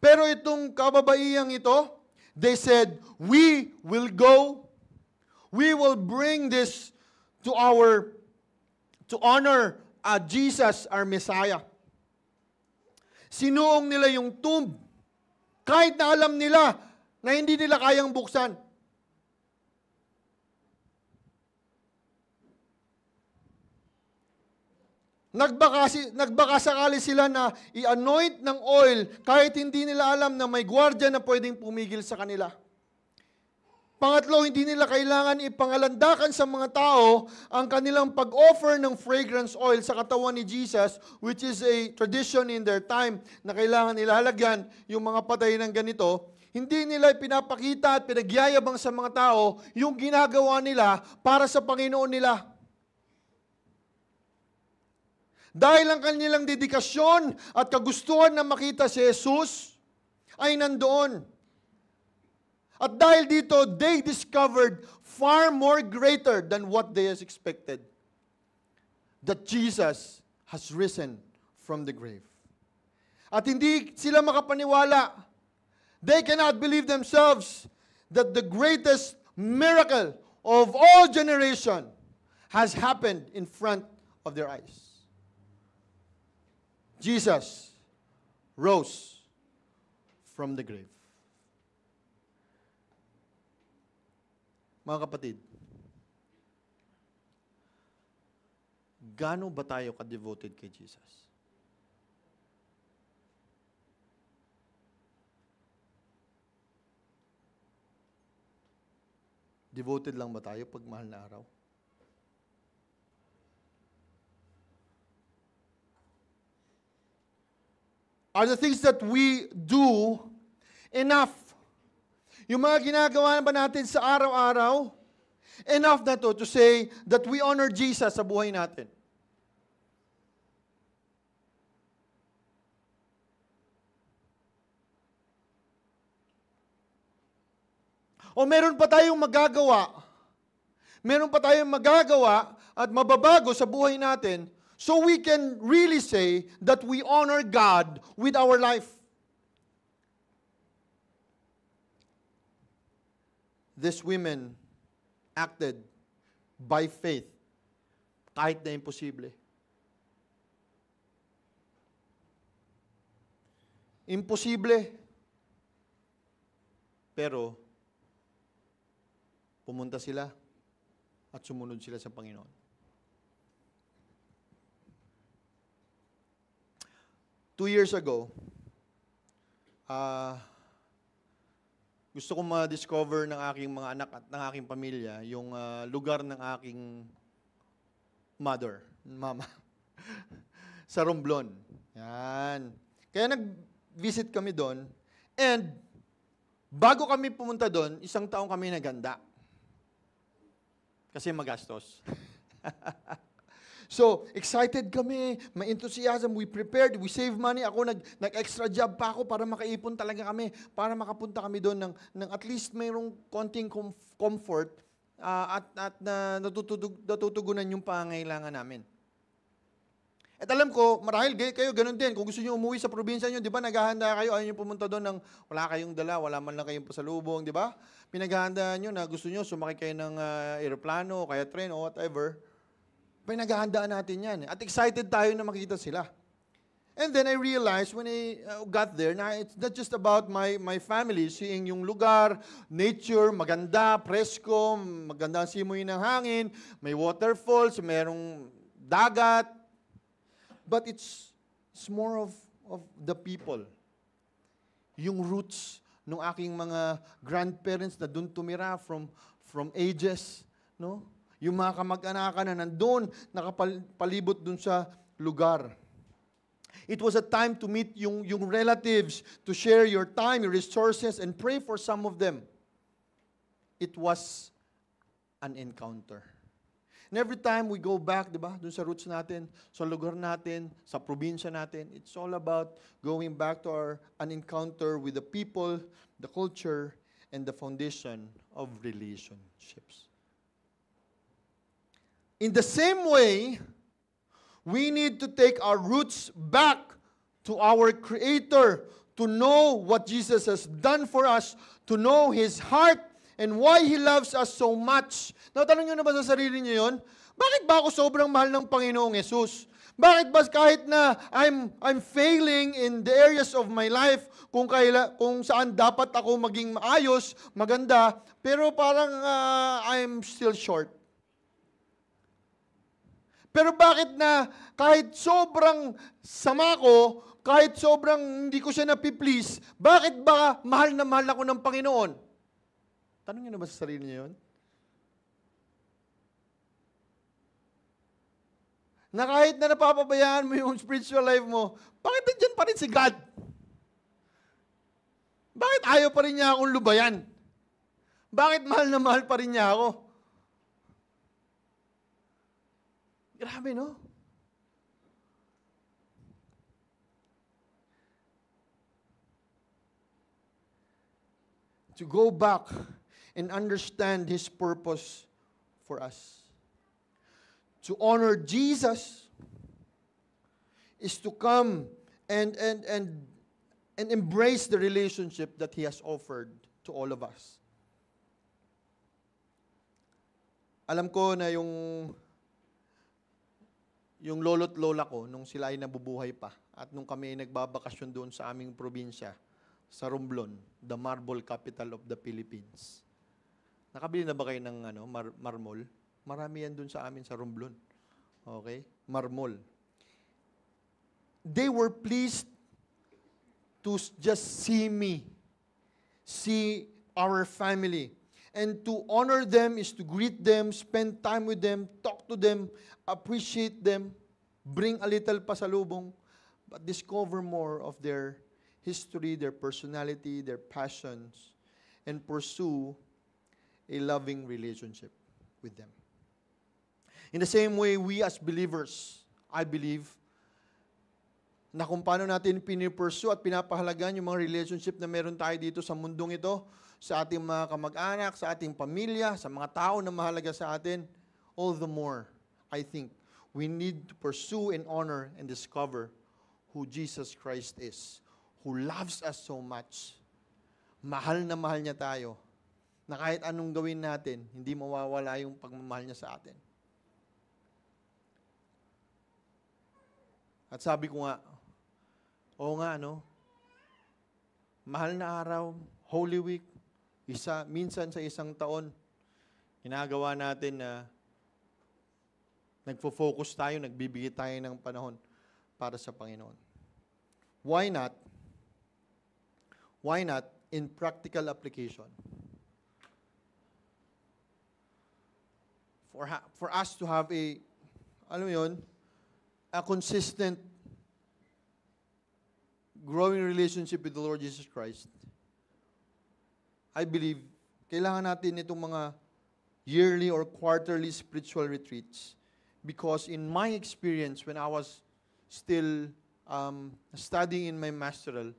Pero itong kababaihang ito, they said, we will go, we will bring this to honor Jesus, our Messiah. Sinuong nila yung tomb, kahit na alam nila na hindi nila kayang buksan. Nagbaka sakali sila na i-anoint ng oil kahit hindi nila alam na may gwardiya na pwedeng pumigil sa kanila. Pangatlo, hindi nila kailangan ipangalandakan sa mga tao ang kanilang pag-offer ng fragrance oil sa katawan ni Jesus, which is a tradition in their time na kailangan nilalagyan yung mga patay ng ganito. Hindi nila pinapakita at pinagyayabang sa mga tao yung ginagawa nila para sa Panginoon nila. Dahil ang kanilang dedikasyon at kagustuhan na makita si Jesus ay nandoon. At dahil dito, they discovered far more greater than what they has expected. That Jesus has risen from the grave. At hindi sila makapaniwala. They cannot believe themselves that the greatest miracle of all generation has happened in front of their eyes. Jesus rose from the grave. Mga kapatid, gaano ba tayo ka-devoted kay Jesus? Devoted lang ba tayo pag mahal na araw? Are the things that we do enough? Yung mga ginagawa ba natin sa araw-araw, enough na to say that we honor Jesus sa buhay natin. O meron pa tayong magagawa, at mababago sa buhay natin so we can really say that we honor God with our life. These women acted by faith, kahit na imposible. Imposible. Pero, pumunta sila at sumunod sila sa Panginoon. 2 years ago, gusto kong ma-discover ng aking mga anak at ng aking pamilya yung lugar ng aking mama, sa Romblon. Yan. Kaya nag-visit kami doon, and bago kami pumunta doon, 1 taon kami naganda. Kasi magastos. So, excited kami, may enthusiasm, we prepared, we save money. Ako nag-extra job pa ako para makaipon talaga kami, para makapunta kami doon ng at least mayroong konting comfort at na natutugunan yung pangangailangan namin. At alam ko, marahil kayo ganun din. Kung gusto nyo umuwi sa probinsya nyo, di ba, naghahanda kayo, ayaw nyo pumunta doon ng wala kayong dala, wala man lang kayong pasalubong, di ba? Pinaghahanda nyo na gusto nyo, sumakay kayo ng aeroplano, kaya train, o whatever. Pinaghahandaan natin yan. At excited tayo na makita sila. And then I realized when I got there, na it's not just about my family, seeing yung lugar, nature, maganda, presko, maganda ang simoy ng hangin, may waterfalls, mayroong dagat. But it's more of the people. Yung roots ng aking mga grandparents na doon tumira from ages, no? Yung mga kamag-anakan na nandun, nakapalibot dun sa lugar. It was a time to meet yung relatives, to share your time, your resources, and pray for some of them. It was an encounter. And every time we go back, di ba, dun sa roots natin, sa lugar natin, sa probinsya natin, it's all about going back to an encounter with the people, the culture, and the foundation of relationships. In the same way, we need to take our roots back to our Creator, to know what Jesus has done for us, to know His heart, and why He loves us so much. Natanong nyo na ba sa sarili nyo yun? Bakit ba ako sobrang mahal ng Panginoong Yesus? Bakit ba kahit na I'm failing in the areas of my life, kung saan dapat ako maging maayos, maganda, pero parang I'm still short. Pero bakit na kahit sobrang sama ko, kahit sobrang hindi ko siya napiplease, bakit ba mahal na mahal ako ng Panginoon? Tanong niyo na ba sa sarili niyo yun? Na kahit na napapabayaan mo yung spiritual life mo, bakit nandiyan pa rin si God? Bakit ayaw pa rin niya akong lubayan? Bakit mahal na mahal pa rin niya ako? Grabe, no? To go back and understand His purpose for us. To honor Jesus is to come and embrace the relationship that He has offered to all of us. Alam ko na yung lolo't lola ko, nung sila ay nabubuhay pa, at nung kami ay nagbabakasyon doon sa aming probinsya, sa Romblon, the marble capital of the Philippines. Nakabili na ba kayo ng marmol? Marami yan doon sa amin sa Romblon. Okay? Marmol. They were pleased to just see me, see our family. And to honor them is to greet them, spend time with them, talk to them, appreciate them, bring a little pasalubong, but discover more of their history, their personality, their passions, and pursue a loving relationship with them. In the same way, we as believers, I believe, na kung paano natin pinipursue at pinapahalagan yung mga relationship na meron tayo dito sa mundong ito, sa ating mga kamag-anak, sa ating pamilya, sa mga tao na mahalaga sa atin, all the more, I think, we need to pursue and honor and discover who Jesus Christ is, who loves us so much. Mahal na mahal niya tayo, na kahit anong gawin natin, hindi mawawala yung pagmamahal niya sa atin. At sabi ko nga, oo nga, mahal na araw, Holy Week, minsan sa isang taon, ginagawa natin na nagfo-focus tayo, nagbibigay tayo ng panahon para sa Panginoon. Why not? Why not in practical application? For us to have a consistent growing relationship with the Lord Jesus Christ, I believe, kailangan natin itong mga yearly or quarterly spiritual retreats. because in my experience, when I was still studying in my masteral,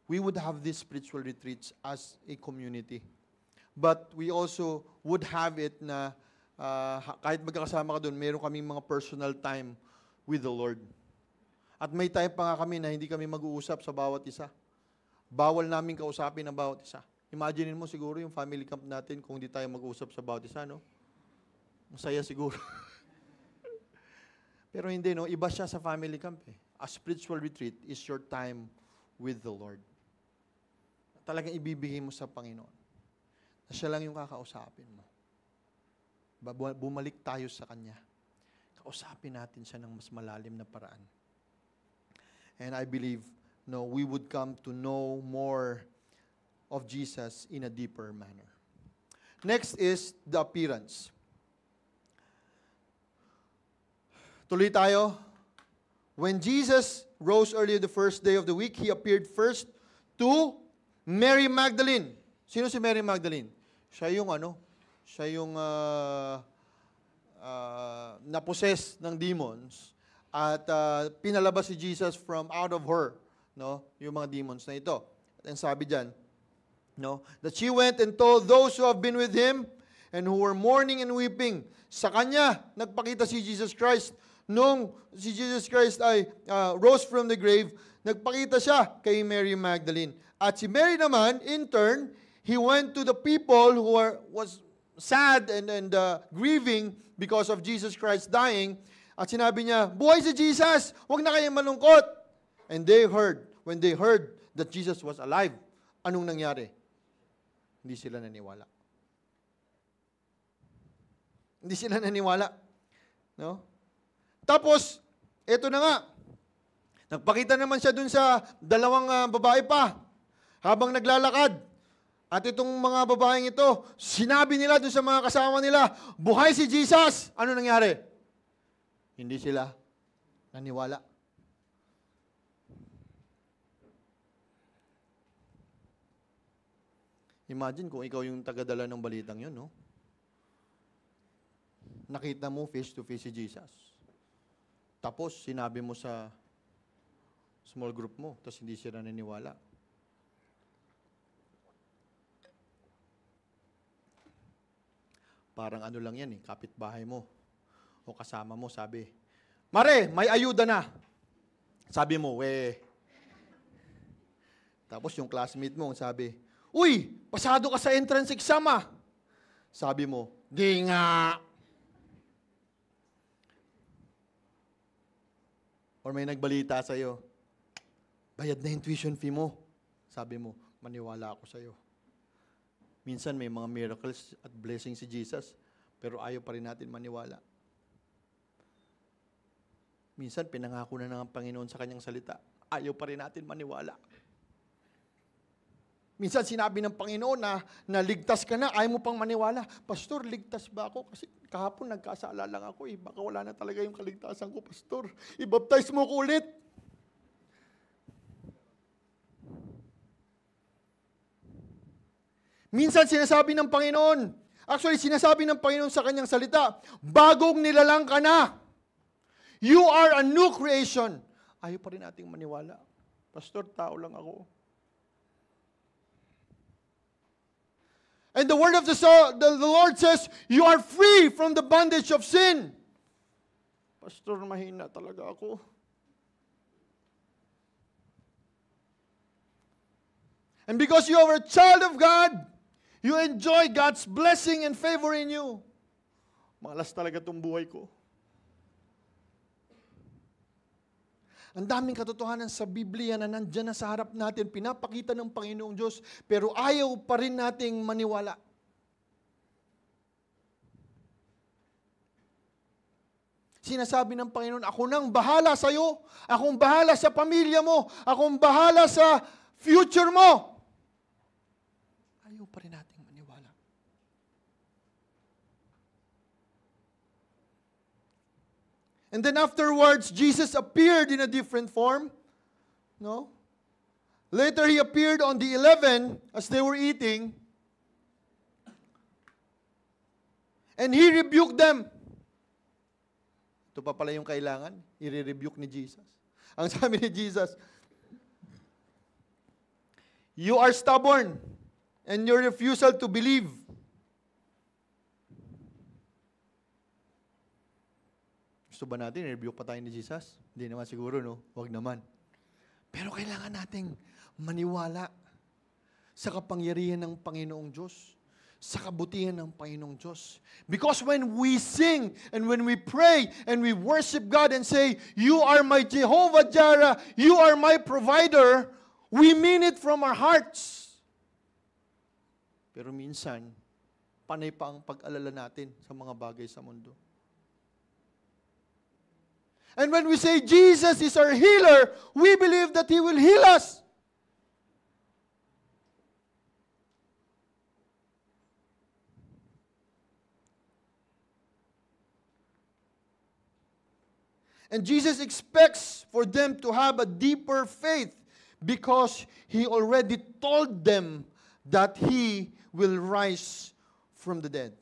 we would have these spiritual retreats as a community. But we also would have it na kahit magkakasama ka doon, meron kaming mga personal time with the Lord. At may time pa nga kami na hindi kami mag-uusap sa bawat isa. Bawal namin kausapin ang bawat isa. Imagine mo siguro yung family camp natin kung hindi tayo mag-uusap sa bawat isa, no? Masaya siguro. Pero hindi, no? Iba siya sa family camp, eh. A spiritual retreat is your time with the Lord. Talagang ibibigay mo sa Panginoon. Na siya lang yung kakausapin mo. Bumalik tayo sa Kanya. Kausapin natin siya ng mas malalim na paraan. And I believe, no, we would come to know more of Jesus in a deeper manner. Next is the appearance. Tuloy tayo. When Jesus rose early the first day of the week, He appeared first to Mary Magdalene. Sino si Mary Magdalene? Siya yung na-possess ng demons at pinalabas si Jesus from out of her, no? Yung mga demons na ito. And sabi diyan, no, that she went and told those who have been with him and who were mourning and weeping. Sa kanya nagpakita si Jesus Christ nung si Jesus Christ ay rose from the grave. Nagpakita siya kay Mary Magdalene. At si Mary naman, in turn, he went to the people who was sad and grieving because of Jesus Christ dying. At sinabi niya, buhay si Jesus! Huwag na kayong malungkot! And when they heard that Jesus was alive, anong nangyari? Hindi sila naniwala. Hindi sila naniwala. No? Tapos, eto na nga. Nagpakita naman siya dun sa dalawang babae pa. Habang naglalakad. At itong mga babaeng ito, sinabi nila dun sa mga kasama nila, buhay si Jesus! Ano nangyari? Hindi sila naniwala. Imagine kung ikaw yung tagadala ng balitang yun, no? Nakita mo face to face si Jesus. Tapos, sinabi mo sa small group mo, tapos hindi sila naniwala. Parang ano lang yan, kapitbahay mo. O kasama mo, sabi, Mare, may ayuda na. Sabi mo, Tapos yung classmate mo, sabi, Uy, pasado ka sa entrance exam ah. Sabi mo, di nga. Or may nagbalita sa'yo, bayad na yung tuition fee mo. Sabi mo, maniwala ako sa'yo. Minsan may mga miracles at blessings si Jesus, pero ayaw pa rin natin maniwala. Minsan pinangako na ng Panginoon sa kanyang salita, ayaw pa rin natin maniwala. Minsan sinabi ng Panginoon na ligtas ka na, ayaw mo pang maniwala. Pastor, ligtas ba ako? Kasi kahapon nagkasala lang ako baka wala na talaga yung kaligtasan ko, Pastor. I-baptize mo ko ulit. Minsan sinasabi ng Panginoon, sinasabi ng Panginoon sa kanyang salita, bagong nilalang ka na. You are a new creation. Ayaw pa rin nating maniwala. Pastor, tao lang ako. And the word of the Lord says, you are free from the bondage of sin. Pastor, mahina talaga ako. And because you are a child of God, you enjoy God's blessing and favor in you. Malas talaga itong buhay ko. Ang daming katotohanan sa Biblia na nandyan na sa harap natin, pinapakita ng Panginoong Diyos, pero ayaw pa rin nating maniwala. Sinasabi ng Panginoon, ako nang bahala sa iyo, akong bahala sa pamilya mo, akong bahala sa future mo. Ayaw pa rin nating maniwala. And then afterwards, Jesus appeared in a different form. No? Later, He appeared on the 11 as they were eating. And He rebuked them. Ito pa pala yung kailangan, i-rebuke ni Jesus. Ang sabi ni Jesus, you are stubborn and your refusal to believe. Gusto ba natin, i-rebuke pa tayo ni Jesus? Hindi naman siguro, no? Huwag naman. Pero kailangan nating maniwala sa kapangyarihan ng Panginoong Diyos, sa kabutihan ng Panginoong Diyos. Because when we sing and when we pray and we worship God and say, you are my Jehovah Jireh, you are my provider, we mean it from our hearts. Pero minsan, panay pa ang pag-alala natin sa mga bagay sa mundo. And when we say Jesus is our healer, we believe that He will heal us. And Jesus expects for them to have a deeper faith because He already told them that He will rise from the dead.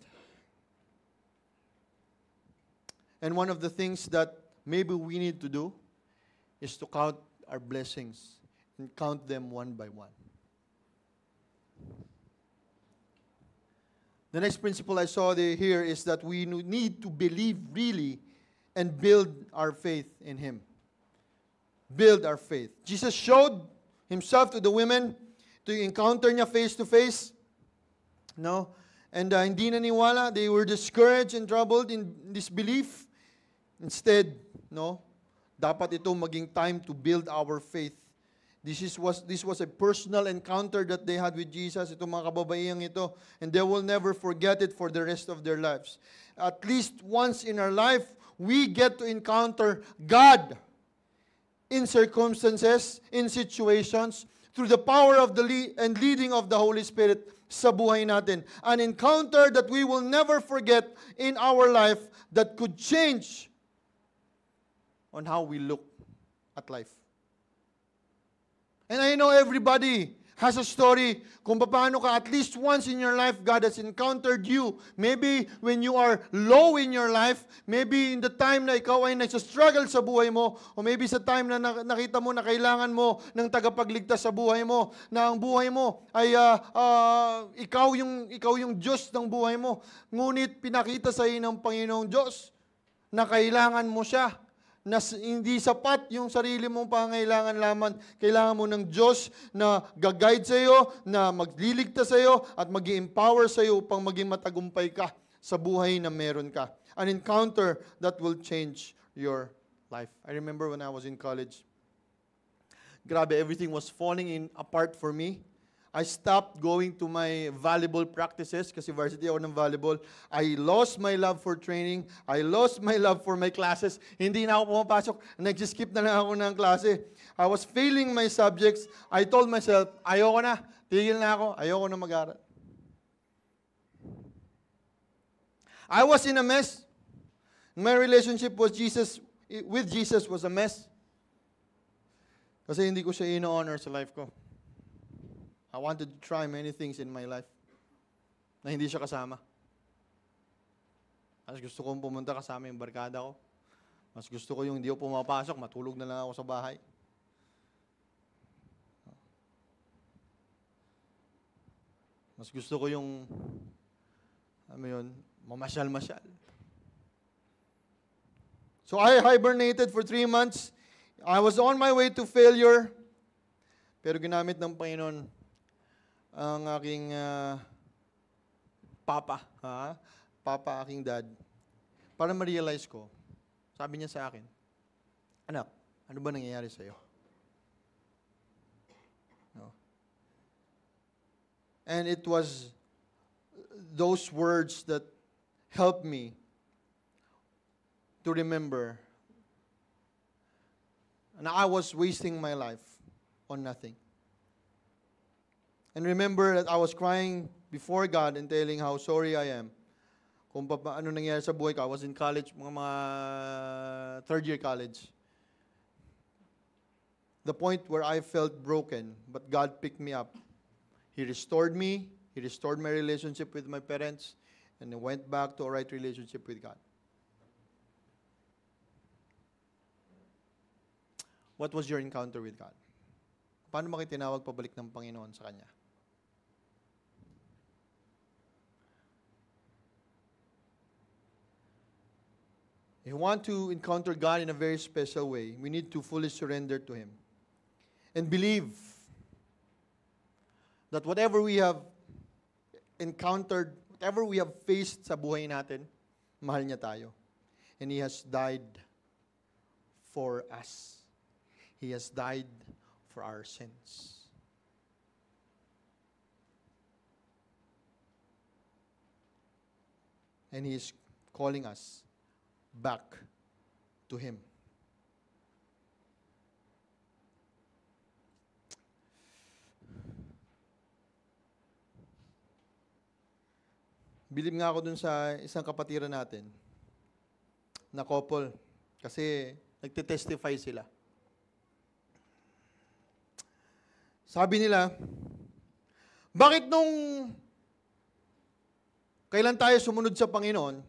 And one of the things that maybe we need to do is to count our blessings and count them one by one. The next principle I saw here is that we need to believe really and build our faith in Him. Build our faith. Jesus showed Himself to the women to encounter niya face to face. No? And hindi naniwala. They were discouraged and troubled in disbelief. Instead, no? Dapat ito maging time to build our faith. This was a personal encounter that they had with Jesus. Itong mga kababaihang ito. And they will never forget it for the rest of their lives. At least once in our life, we get to encounter God in circumstances, in situations, through the power of the and leading of the Holy Spirit sa buhay natin. An encounter that we will never forget in our life that could change on how we look at life. And I know everybody has a story kung paano ka at least once in your life God has encountered you. Maybe when you are low in your life, maybe in the time na ikaw ay nagsastruggle sa buhay mo, o maybe sa time na nakita mo na kailangan mo ng tagapagligtas sa buhay mo, na ang buhay mo ay ikaw yung Diyos ng buhay mo. Ngunit pinakita sa iyo ng Panginoong Diyos na kailangan mo siya. Na hindi sapat yung sarili mong pangailangan lamang. Kailangan mo ng Diyos na gag-guide sa iyo, na magliligtas sa iyo, at mag-empower sa iyo upang maging matagumpay ka sa buhay na meron ka. An encounter that will change your life. I remember when I was in college, grabe, everything was falling apart for me. I stopped going to my volleyball practices kasi varsity ako ng volleyball. I lost my love for training. I lost my love for my classes. Hindi na ako pumapasok. Nag-skip na lang ako ng klase. I was failing my subjects. I told myself, ayoko na. Tigil na ako. Ayoko na mag-aral. I was in a mess. My relationship with Jesus was a mess. Kasi hindi ko siya ino-honor sa life ko. I wanted to try many things in my life na hindi siya kasama. Mas gusto kong pumunta kasama yung barkada ko. Mas gusto ko yung hindi ako pumapasok, matulog na lang ako sa bahay. Mas gusto ko yung, mamasyal-masyal. So I hibernated for 3 months. I was on my way to failure. Pero ginamit ng Panginoon ang aking papa, aking dad, para ma-realize ko, sabi niya sa akin, anak, ano ba nangyayari sa'yo? No. And it was those words that helped me to remember na I was wasting my life on nothing. And remember that I was crying before God and telling how sorry I am. Kung ano nangyari sa buhay ko. I was in college, mga third year college. The point where I felt broken, but God picked me up. He restored me. He restored my relationship with my parents. And I went back to a right relationship with God. What was your encounter with God? Paano mo kayo tinawag pabalik ng Panginoon sa Kanya? If we want to encounter God in a very special way, we need to fully surrender to Him and believe that whatever we have encountered, whatever we have faced sa buhay natin, mahal niya tayo. And He has died for us. He has died for our sins. And He is calling us back to Him. Bilib nga ako dun sa isang kapatiran natin na couple kasi nagte-testify sila. Sabi nila, bakit nung kailan tayo sumunod sa Panginoon,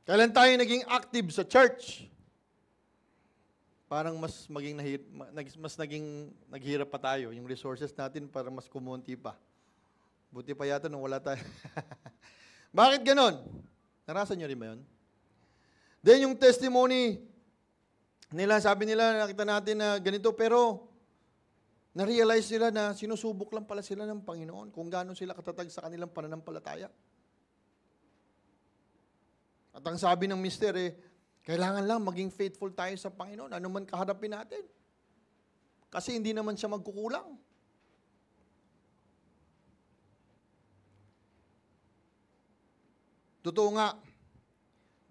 kailan tayo naging active sa church, parang mas naging naghirap pa tayo. Yung resources natin parang mas kumunti pa. Buti pa yata nung wala tayo. Bakit ganon? Narasan nyo rin ba yun? Then yung testimony nila, sabi nila, nakita natin na ganito, pero na-realize nila na sinusubok lang pala sila ng Panginoon kung gaano sila katatag sa kanilang pananampalataya. At ang sabi ng mister, kailangan lang maging faithful tayo sa Panginoon, ano man kaharapin natin. Kasi hindi naman siya magkukulang. Totoo nga,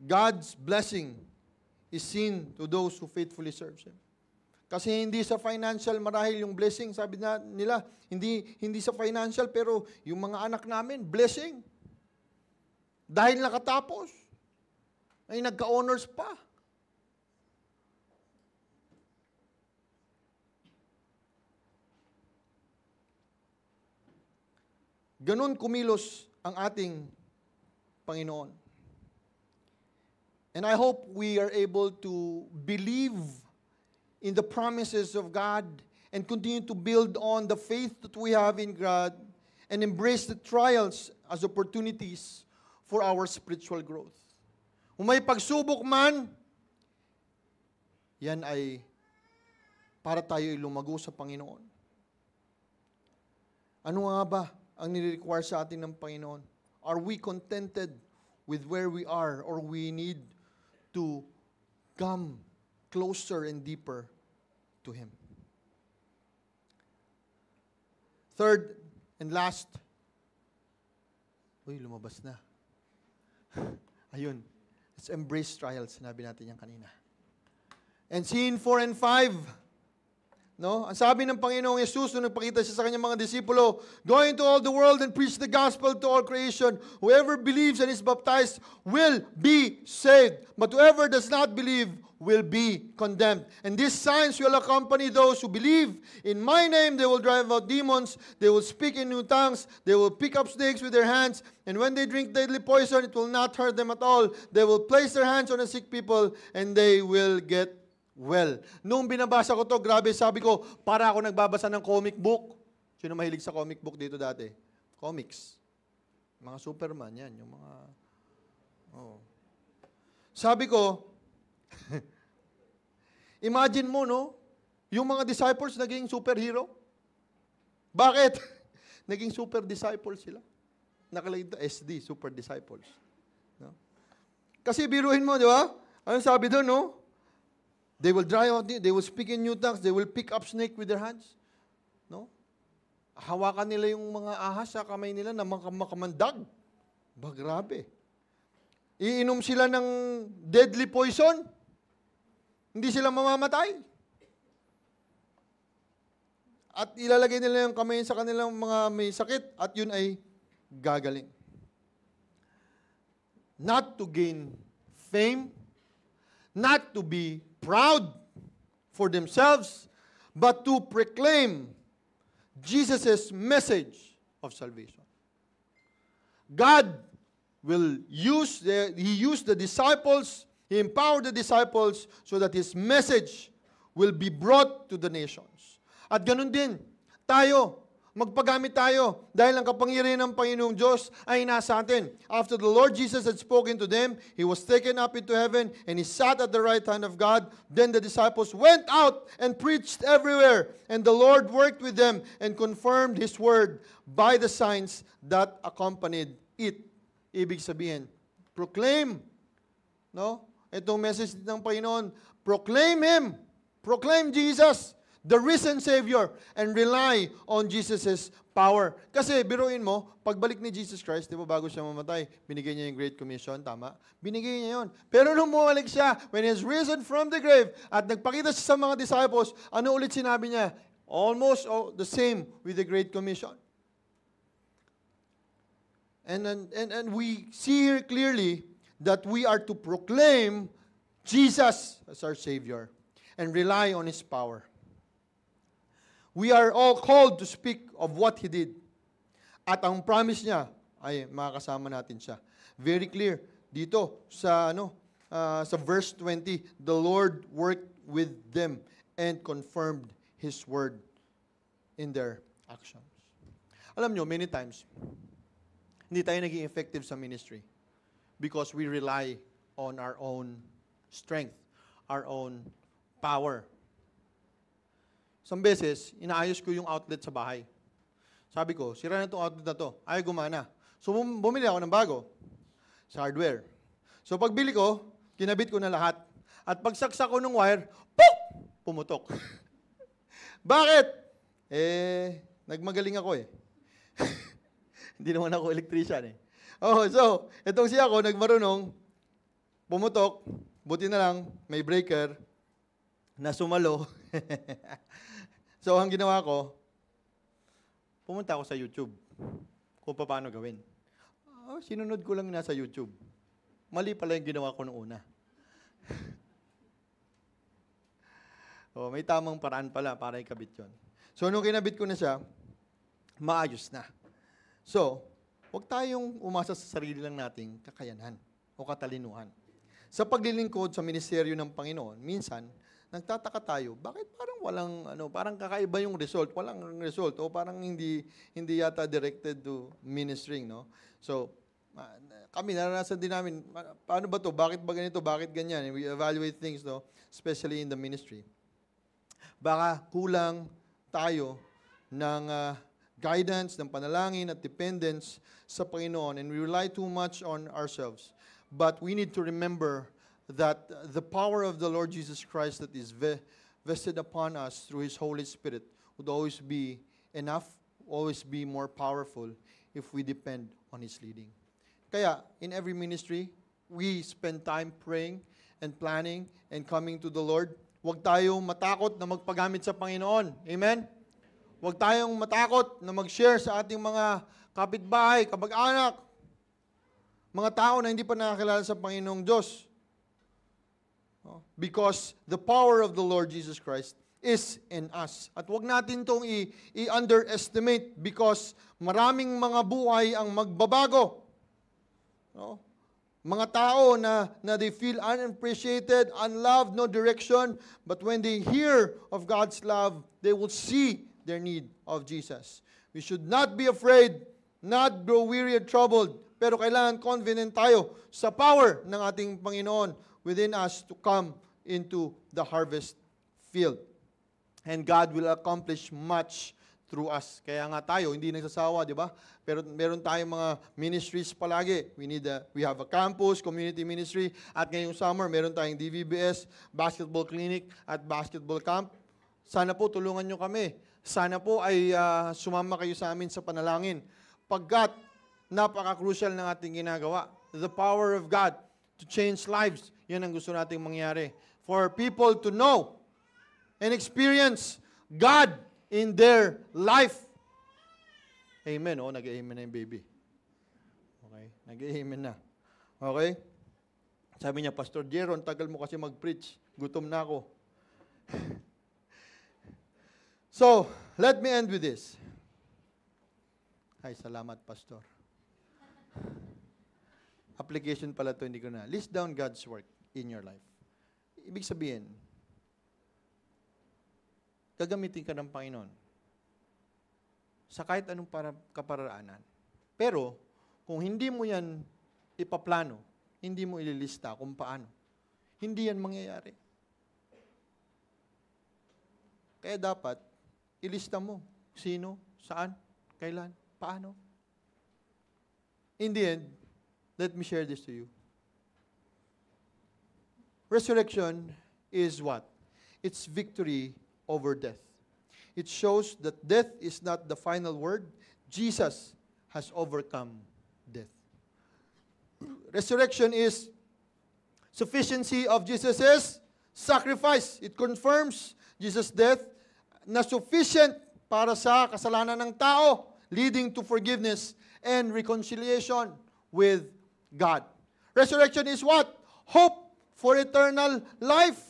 God's blessing is seen to those who faithfully serve Him. Kasi hindi sa financial marahil yung blessing, sabi nila, hindi sa financial, pero yung mga anak namin, blessing. Dahil nakatapos, ay nagka-honors pa. Ganun kumilos ang ating Panginoon. And I hope we are able to believe in the promises of God and continue to build on the faith that we have in God and embrace the trials as opportunities for our spiritual growth. Kung may pagsubok man, yan ay para tayo lumago sa Panginoon. Ano nga ba ang nire-require sa atin ng Panginoon? Are we contented with where we are, or we need to come closer and deeper to Him? Third and last, lumabas na. Ayun, let's embrace trials. Sinabi natin yan kanina. And scene 4 and 5, no? Ang sabi ng Panginoong Yesus nung nagpakita siya sa kanyang mga disipulo, go into all the world and preach the gospel to all creation. Whoever believes and is baptized will be saved. But whoever does not believe will be condemned. And these signs will accompany those who believe. In my name they will drive out demons, they will speak in new tongues, they will pick up snakes with their hands, and when they drink deadly poison, it will not hurt them at all. They will place their hands on the sick people, and they will get well. Nung binabasa ko to, grabe, sabi ko, para ako nagbabasa ng comic book. Sino mahilig sa comic book dito dati? Comics. Mga Superman, yan. Yung mga... Oh. Sabi ko, imagine mo, no? Yung mga disciples naging superhero. Bakit? Naging super disciples sila. Nakalagay ito, SD, super disciples. No? Kasi biruin mo, di ba? Anong sabi doon, no? They will drive out, they will speak in new tongues, they will pick up snake with their hands. No? Hawakan nila yung mga ahas sa kamay nila na makamandag. Ba, grabe. Iinom sila ng deadly poison. Hindi sila mamamatay. At ilalagay nila yung kamay sa kanilang mga may sakit at yun ay gagaling. Not to gain fame, not to be proud for themselves, but to proclaim Jesus' message of salvation. God will He used the disciples, He empowered the disciples so that His message will be brought to the nations. At ganun din, tayo, magpagamit tayo dahil ang kapangyarihan ng Panginoong Diyos ay nasa atin. After the Lord Jesus had spoken to them, He was taken up into heaven and He sat at the right hand of God. Then the disciples went out and preached everywhere. And the Lord worked with them and confirmed His word by the signs that accompanied it. Ibig sabihin, proclaim. No? Itong message ng Panginoon, proclaim Him. Proclaim Jesus, the risen Savior, and rely on Jesus' power. Kasi, biruin mo, pagbalik ni Jesus Christ, di ba, bago siya mamatay, binigay niya yung Great Commission, tama? Binigay niya yun. Pero nung bumalik siya, when He's risen from the grave, at nagpakita siya sa mga disciples, ano ulit sinabi niya? Almost the same with the Great Commission. And we see here clearly that we are to proclaim Jesus as our Savior and rely on His power. We are all called to speak of what He did. At ang promise niya ay makakasama natin siya. Very clear dito sa sa verse 20, the Lord worked with them and confirmed His word in their actions. Alam nyo, many times, hindi tayo naging effective sa ministry because we rely on our own strength, our own power. Isang beses, inaayos ko yung outlet sa bahay. Sabi ko, sira na itong outlet na to. Ayaw gumana. So, bumili ako ng bago sa hardware. So, pagbili ko, kinabit ko na lahat. At pagsaksak ko ng wire, pop! Pumutok. Bakit? Nagmagaling ako eh. Hindi naman ako electrician eh. So, itong siya ako, nagmarunong, pumutok, buti na lang, may breaker, na sumalo. So, ang ginawa ko, pumunta ako sa YouTube kung paano gawin. Sinunod ko lang nasa YouTube. Mali pala yung ginawa ko noong una. May tamang paraan pala para ikabit yun. So, nung kinabit ko na siya, maayos na. So, huwag tayong umasa sa sarili lang nating kakayanan o katalinuhan. Sa paglilingkod sa ministeryo ng Panginoon, minsan, nagtataka tayo, bakit parang parang kakaiba yung result, walang result, o parang hindi yata directed to ministering, no? So, kami, naranasan din namin, paano ba to? Bakit ba ganito? Bakit ganyan? We evaluate things, no? Especially in the ministry. Baka kulang tayo ng guidance, ng panalangin at dependence sa Panginoon, and we rely too much on ourselves. But we need to remember that the power of the Lord Jesus Christ that is vested upon us through His Holy Spirit would always be enough, always be more powerful if we depend on His leading. Kaya, in every ministry, we spend time praying and planning and coming to the Lord. Huwag tayong matakot na magpagamit sa Panginoon. Amen? Huwag tayong matakot na mag-share sa ating mga kapitbahay, kamag-anak, mga tao na hindi pa nakakilala sa Panginoong Diyos. Because the power of the Lord Jesus Christ is in us. At huwag natin itong i-underestimate because maraming mga buhay ang magbabago. No? Mga tao na they feel unappreciated, unloved, no direction, but when they hear of God's love, they will see their need of Jesus. We should not be afraid, not grow weary and troubled, pero kailangan confident tayo sa power ng ating Panginoon within us to come into the harvest field. And God will accomplish much through us. Kaya nga tayo, hindi nagsasawa, di ba? Pero meron tayong mga ministries palagi. We have a campus, community ministry, at ngayong summer, meron tayong DVBS, basketball clinic, at basketball camp. Sana po tulungan nyo kami. Sana po ay sumama kayo sa amin sa panalangin. Pagkat napaka-crucial ng ating ginagawa. The power of God to change lives. Yan ang gusto nating mangyari. For people to know and experience God in their life. Amen. Nag-amen na yung baby. Okay? Nag-amen na. Okay? Sabi niya, Pastor Jeron, tagal mo kasi mag-preach. Gutom na ako. So, let me end with this. Ay, salamat, Pastor. Application pala to, hindi ko na. List down God's work in your life. Ibig sabihin, gagamitin ka ng Panginoon sa kahit anong kaparaanan. Pero, kung hindi mo yan ipaplano, hindi mo ililista kung paano, hindi yan mangyayari. Kaya dapat, ilista mo sino, saan, kailan, paano. In the end, let me share this to you. Resurrection is what? It's victory over death. It shows that death is not the final word. Jesus has overcome death. Resurrection is sufficiency of Jesus' sacrifice. It confirms Jesus' death na sufficient para sa kasalanan ng tao, leading to forgiveness and reconciliation with God. Resurrection is what? Hope for eternal life.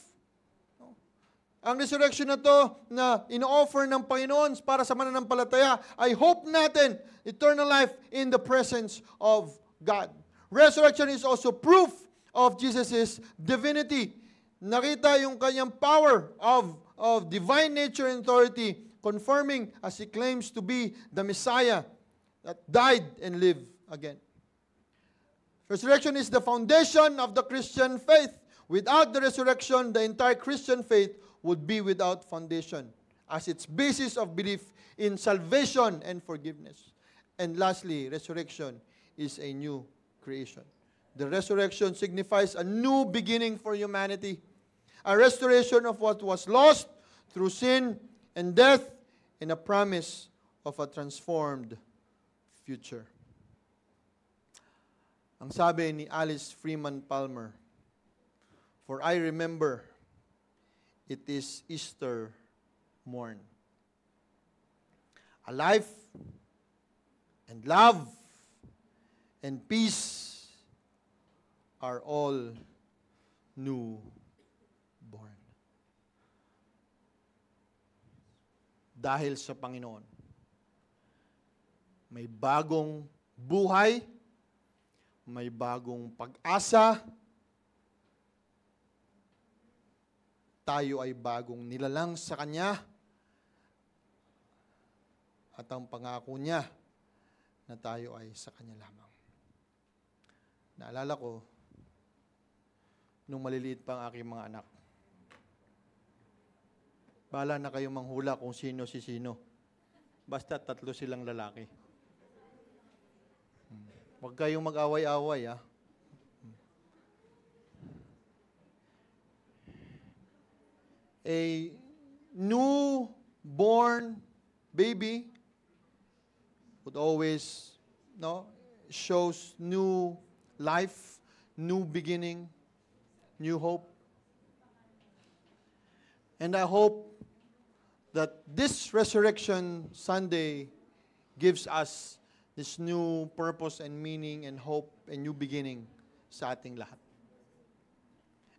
Ang resurrection na to na ino-offer ng Panginoon para sa mananampalataya ay hope natin eternal life in the presence of God. Resurrection is also proof of Jesus' divinity. Nakita yung kanyang power of divine nature and authority, confirming as He claims to be the Messiah that died and lived again. Resurrection is the foundation of the Christian faith. Without the resurrection, the entire Christian faith would be without foundation as its basis of belief in salvation and forgiveness. And lastly, resurrection is a new creation. The resurrection signifies a new beginning for humanity, a restoration of what was lost through sin and death, and a promise of a transformed future. Ang sabi ni Alice Freeman Palmer, "For I remember, it is Easter morn. A life and love and peace are all new born." Dahil sa Panginoon, may bagong buhay, may bagong pag-asa, tayo ay bagong nilalang sa Kanya, at ang pangako niya na tayo ay sa Kanya lamang. Naalala ko, nung maliliit pa ang aking mga anak, bahala na kayong manghula kung sino si sino. Basta 3 silang lalaki. Huwag kayong mag-away-away, ha? A newborn baby would always, shows new life, new beginning, new hope. And I hope that this Resurrection Sunday gives us this new purpose and meaning and hope and new beginning sa ating lahat.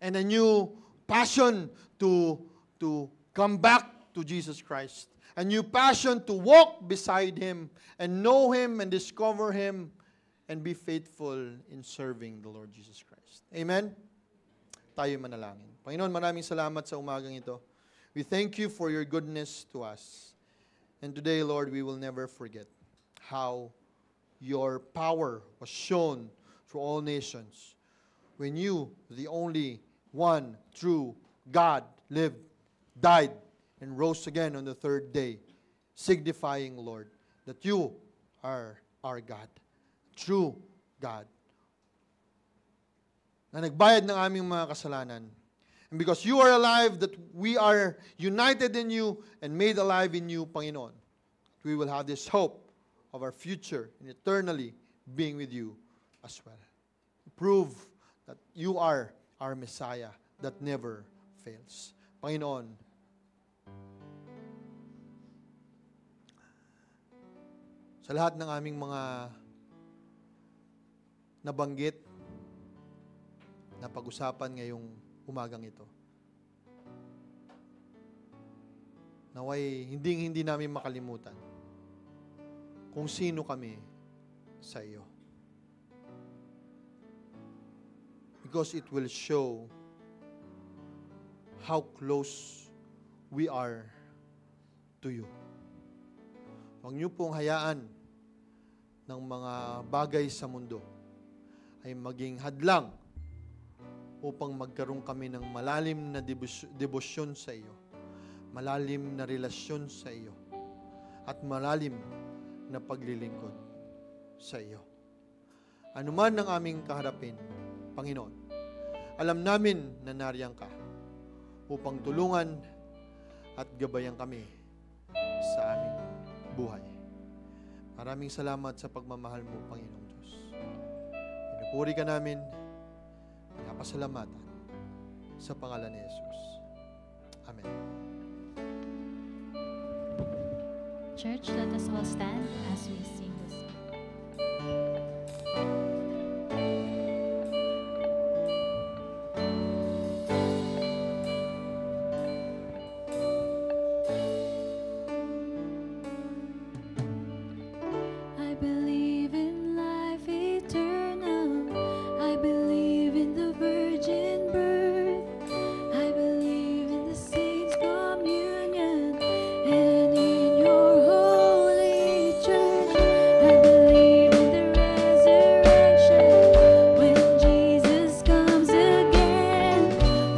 And a new passion to come back to Jesus Christ. A new passion to walk beside Him and know Him and discover Him and be faithful in serving the Lord Jesus Christ. Amen? Tayo manalangin. Panginoon, maraming salamat sa umagang ito. We thank You for Your goodness to us. And today, Lord, we will never forget how Your power was shown through all nations when You, the only one true God, lived, died, and rose again on the 3rd day, signifying, Lord, that You are our God, true God, na nagbayad ng aming mga kasalanan. And because You are alive, that we are united in You and made alive in You, Panginoon, we will have this hope of our future and eternally being with You as well. Prove that You are our Messiah that never fails. Panginoon, sa lahat ng aming mga nabanggit na pag-usapan ngayong umagang ito, naway hindi namin makalimutan kung sino kami sa Iyo. Because it will show how close we are to you. Huwag niyo pong hayaan ng mga bagay sa mundo ay maging hadlang upang magkaroon kami ng malalim na debosyon sa iyo, malalim na relasyon sa iyo, at malalim na paglilingkod sa iyo. Ano man ang aming kaharapin, Panginoon, alam namin na nariyan ka upang tulungan at gabayan kami sa aming buhay. Maraming salamat sa pagmamahal mo, Panginoong Diyos. Pinupuri ka namin, pinapasalamatan sa pangalan ni Jesus. Amen. Church, let us all stand as we sing this song. I believe in life eternal. I believe in the virgin birth. I believe in the saints' communion and in your holy church. I believe in the resurrection when Jesus comes again.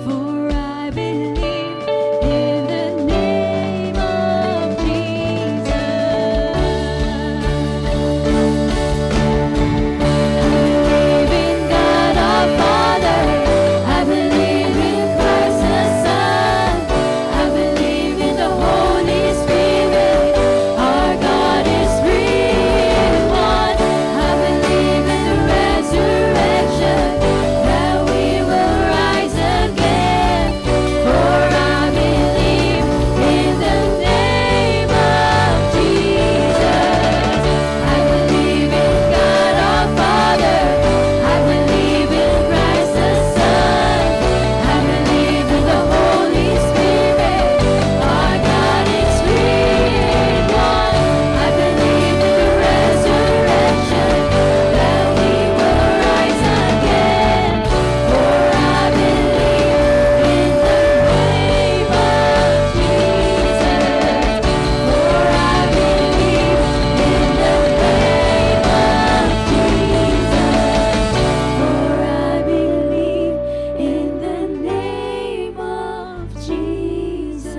For I believe in the name of Jesus. I believe in God our Father. I believe in Christ the Son. I believe in the Holy Spirit. Our God is three in one. I believe in the resurrection, that we will rise again. For I believe in the name of Jesus. I believe in God our Father. I believe in Christ the Son. I believe in the Holy Spirit. Our God is three in one. I believe in the resurrection, that we will rise again. For I believe in the name of Jesus. For I believe in the name of Jesus. For I believe in the name of Jesus.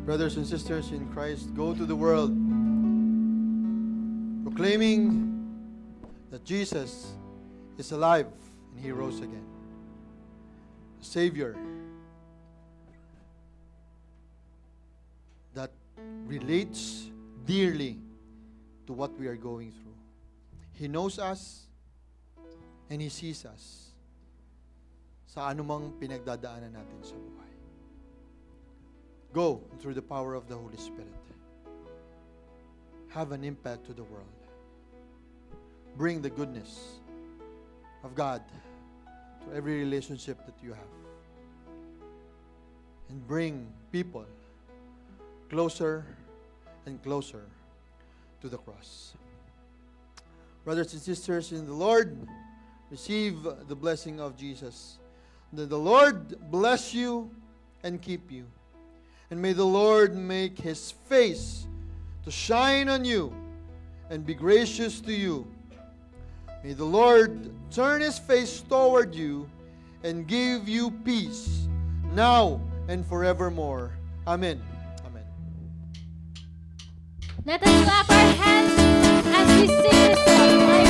Brothers and sisters in Christ, go to the world proclaiming that Jesus is alive and He rose again. A Savior that relates dearly to what we are going through. He knows us and He sees us sa anumang pinagdadaanan natin sa buhay. Go through the power of the Holy Spirit. Have an impact to the world. Bring the goodness of God to every relationship that you have. And bring people closer and closer to the cross. Brothers and sisters in the Lord, receive the blessing of Jesus. That the Lord bless you and keep you. And may the Lord make His face to shine on you and be gracious to you. May the Lord turn His face toward you and give you peace now and forevermore. Amen. Amen. Let us clap our hands as we sing this song.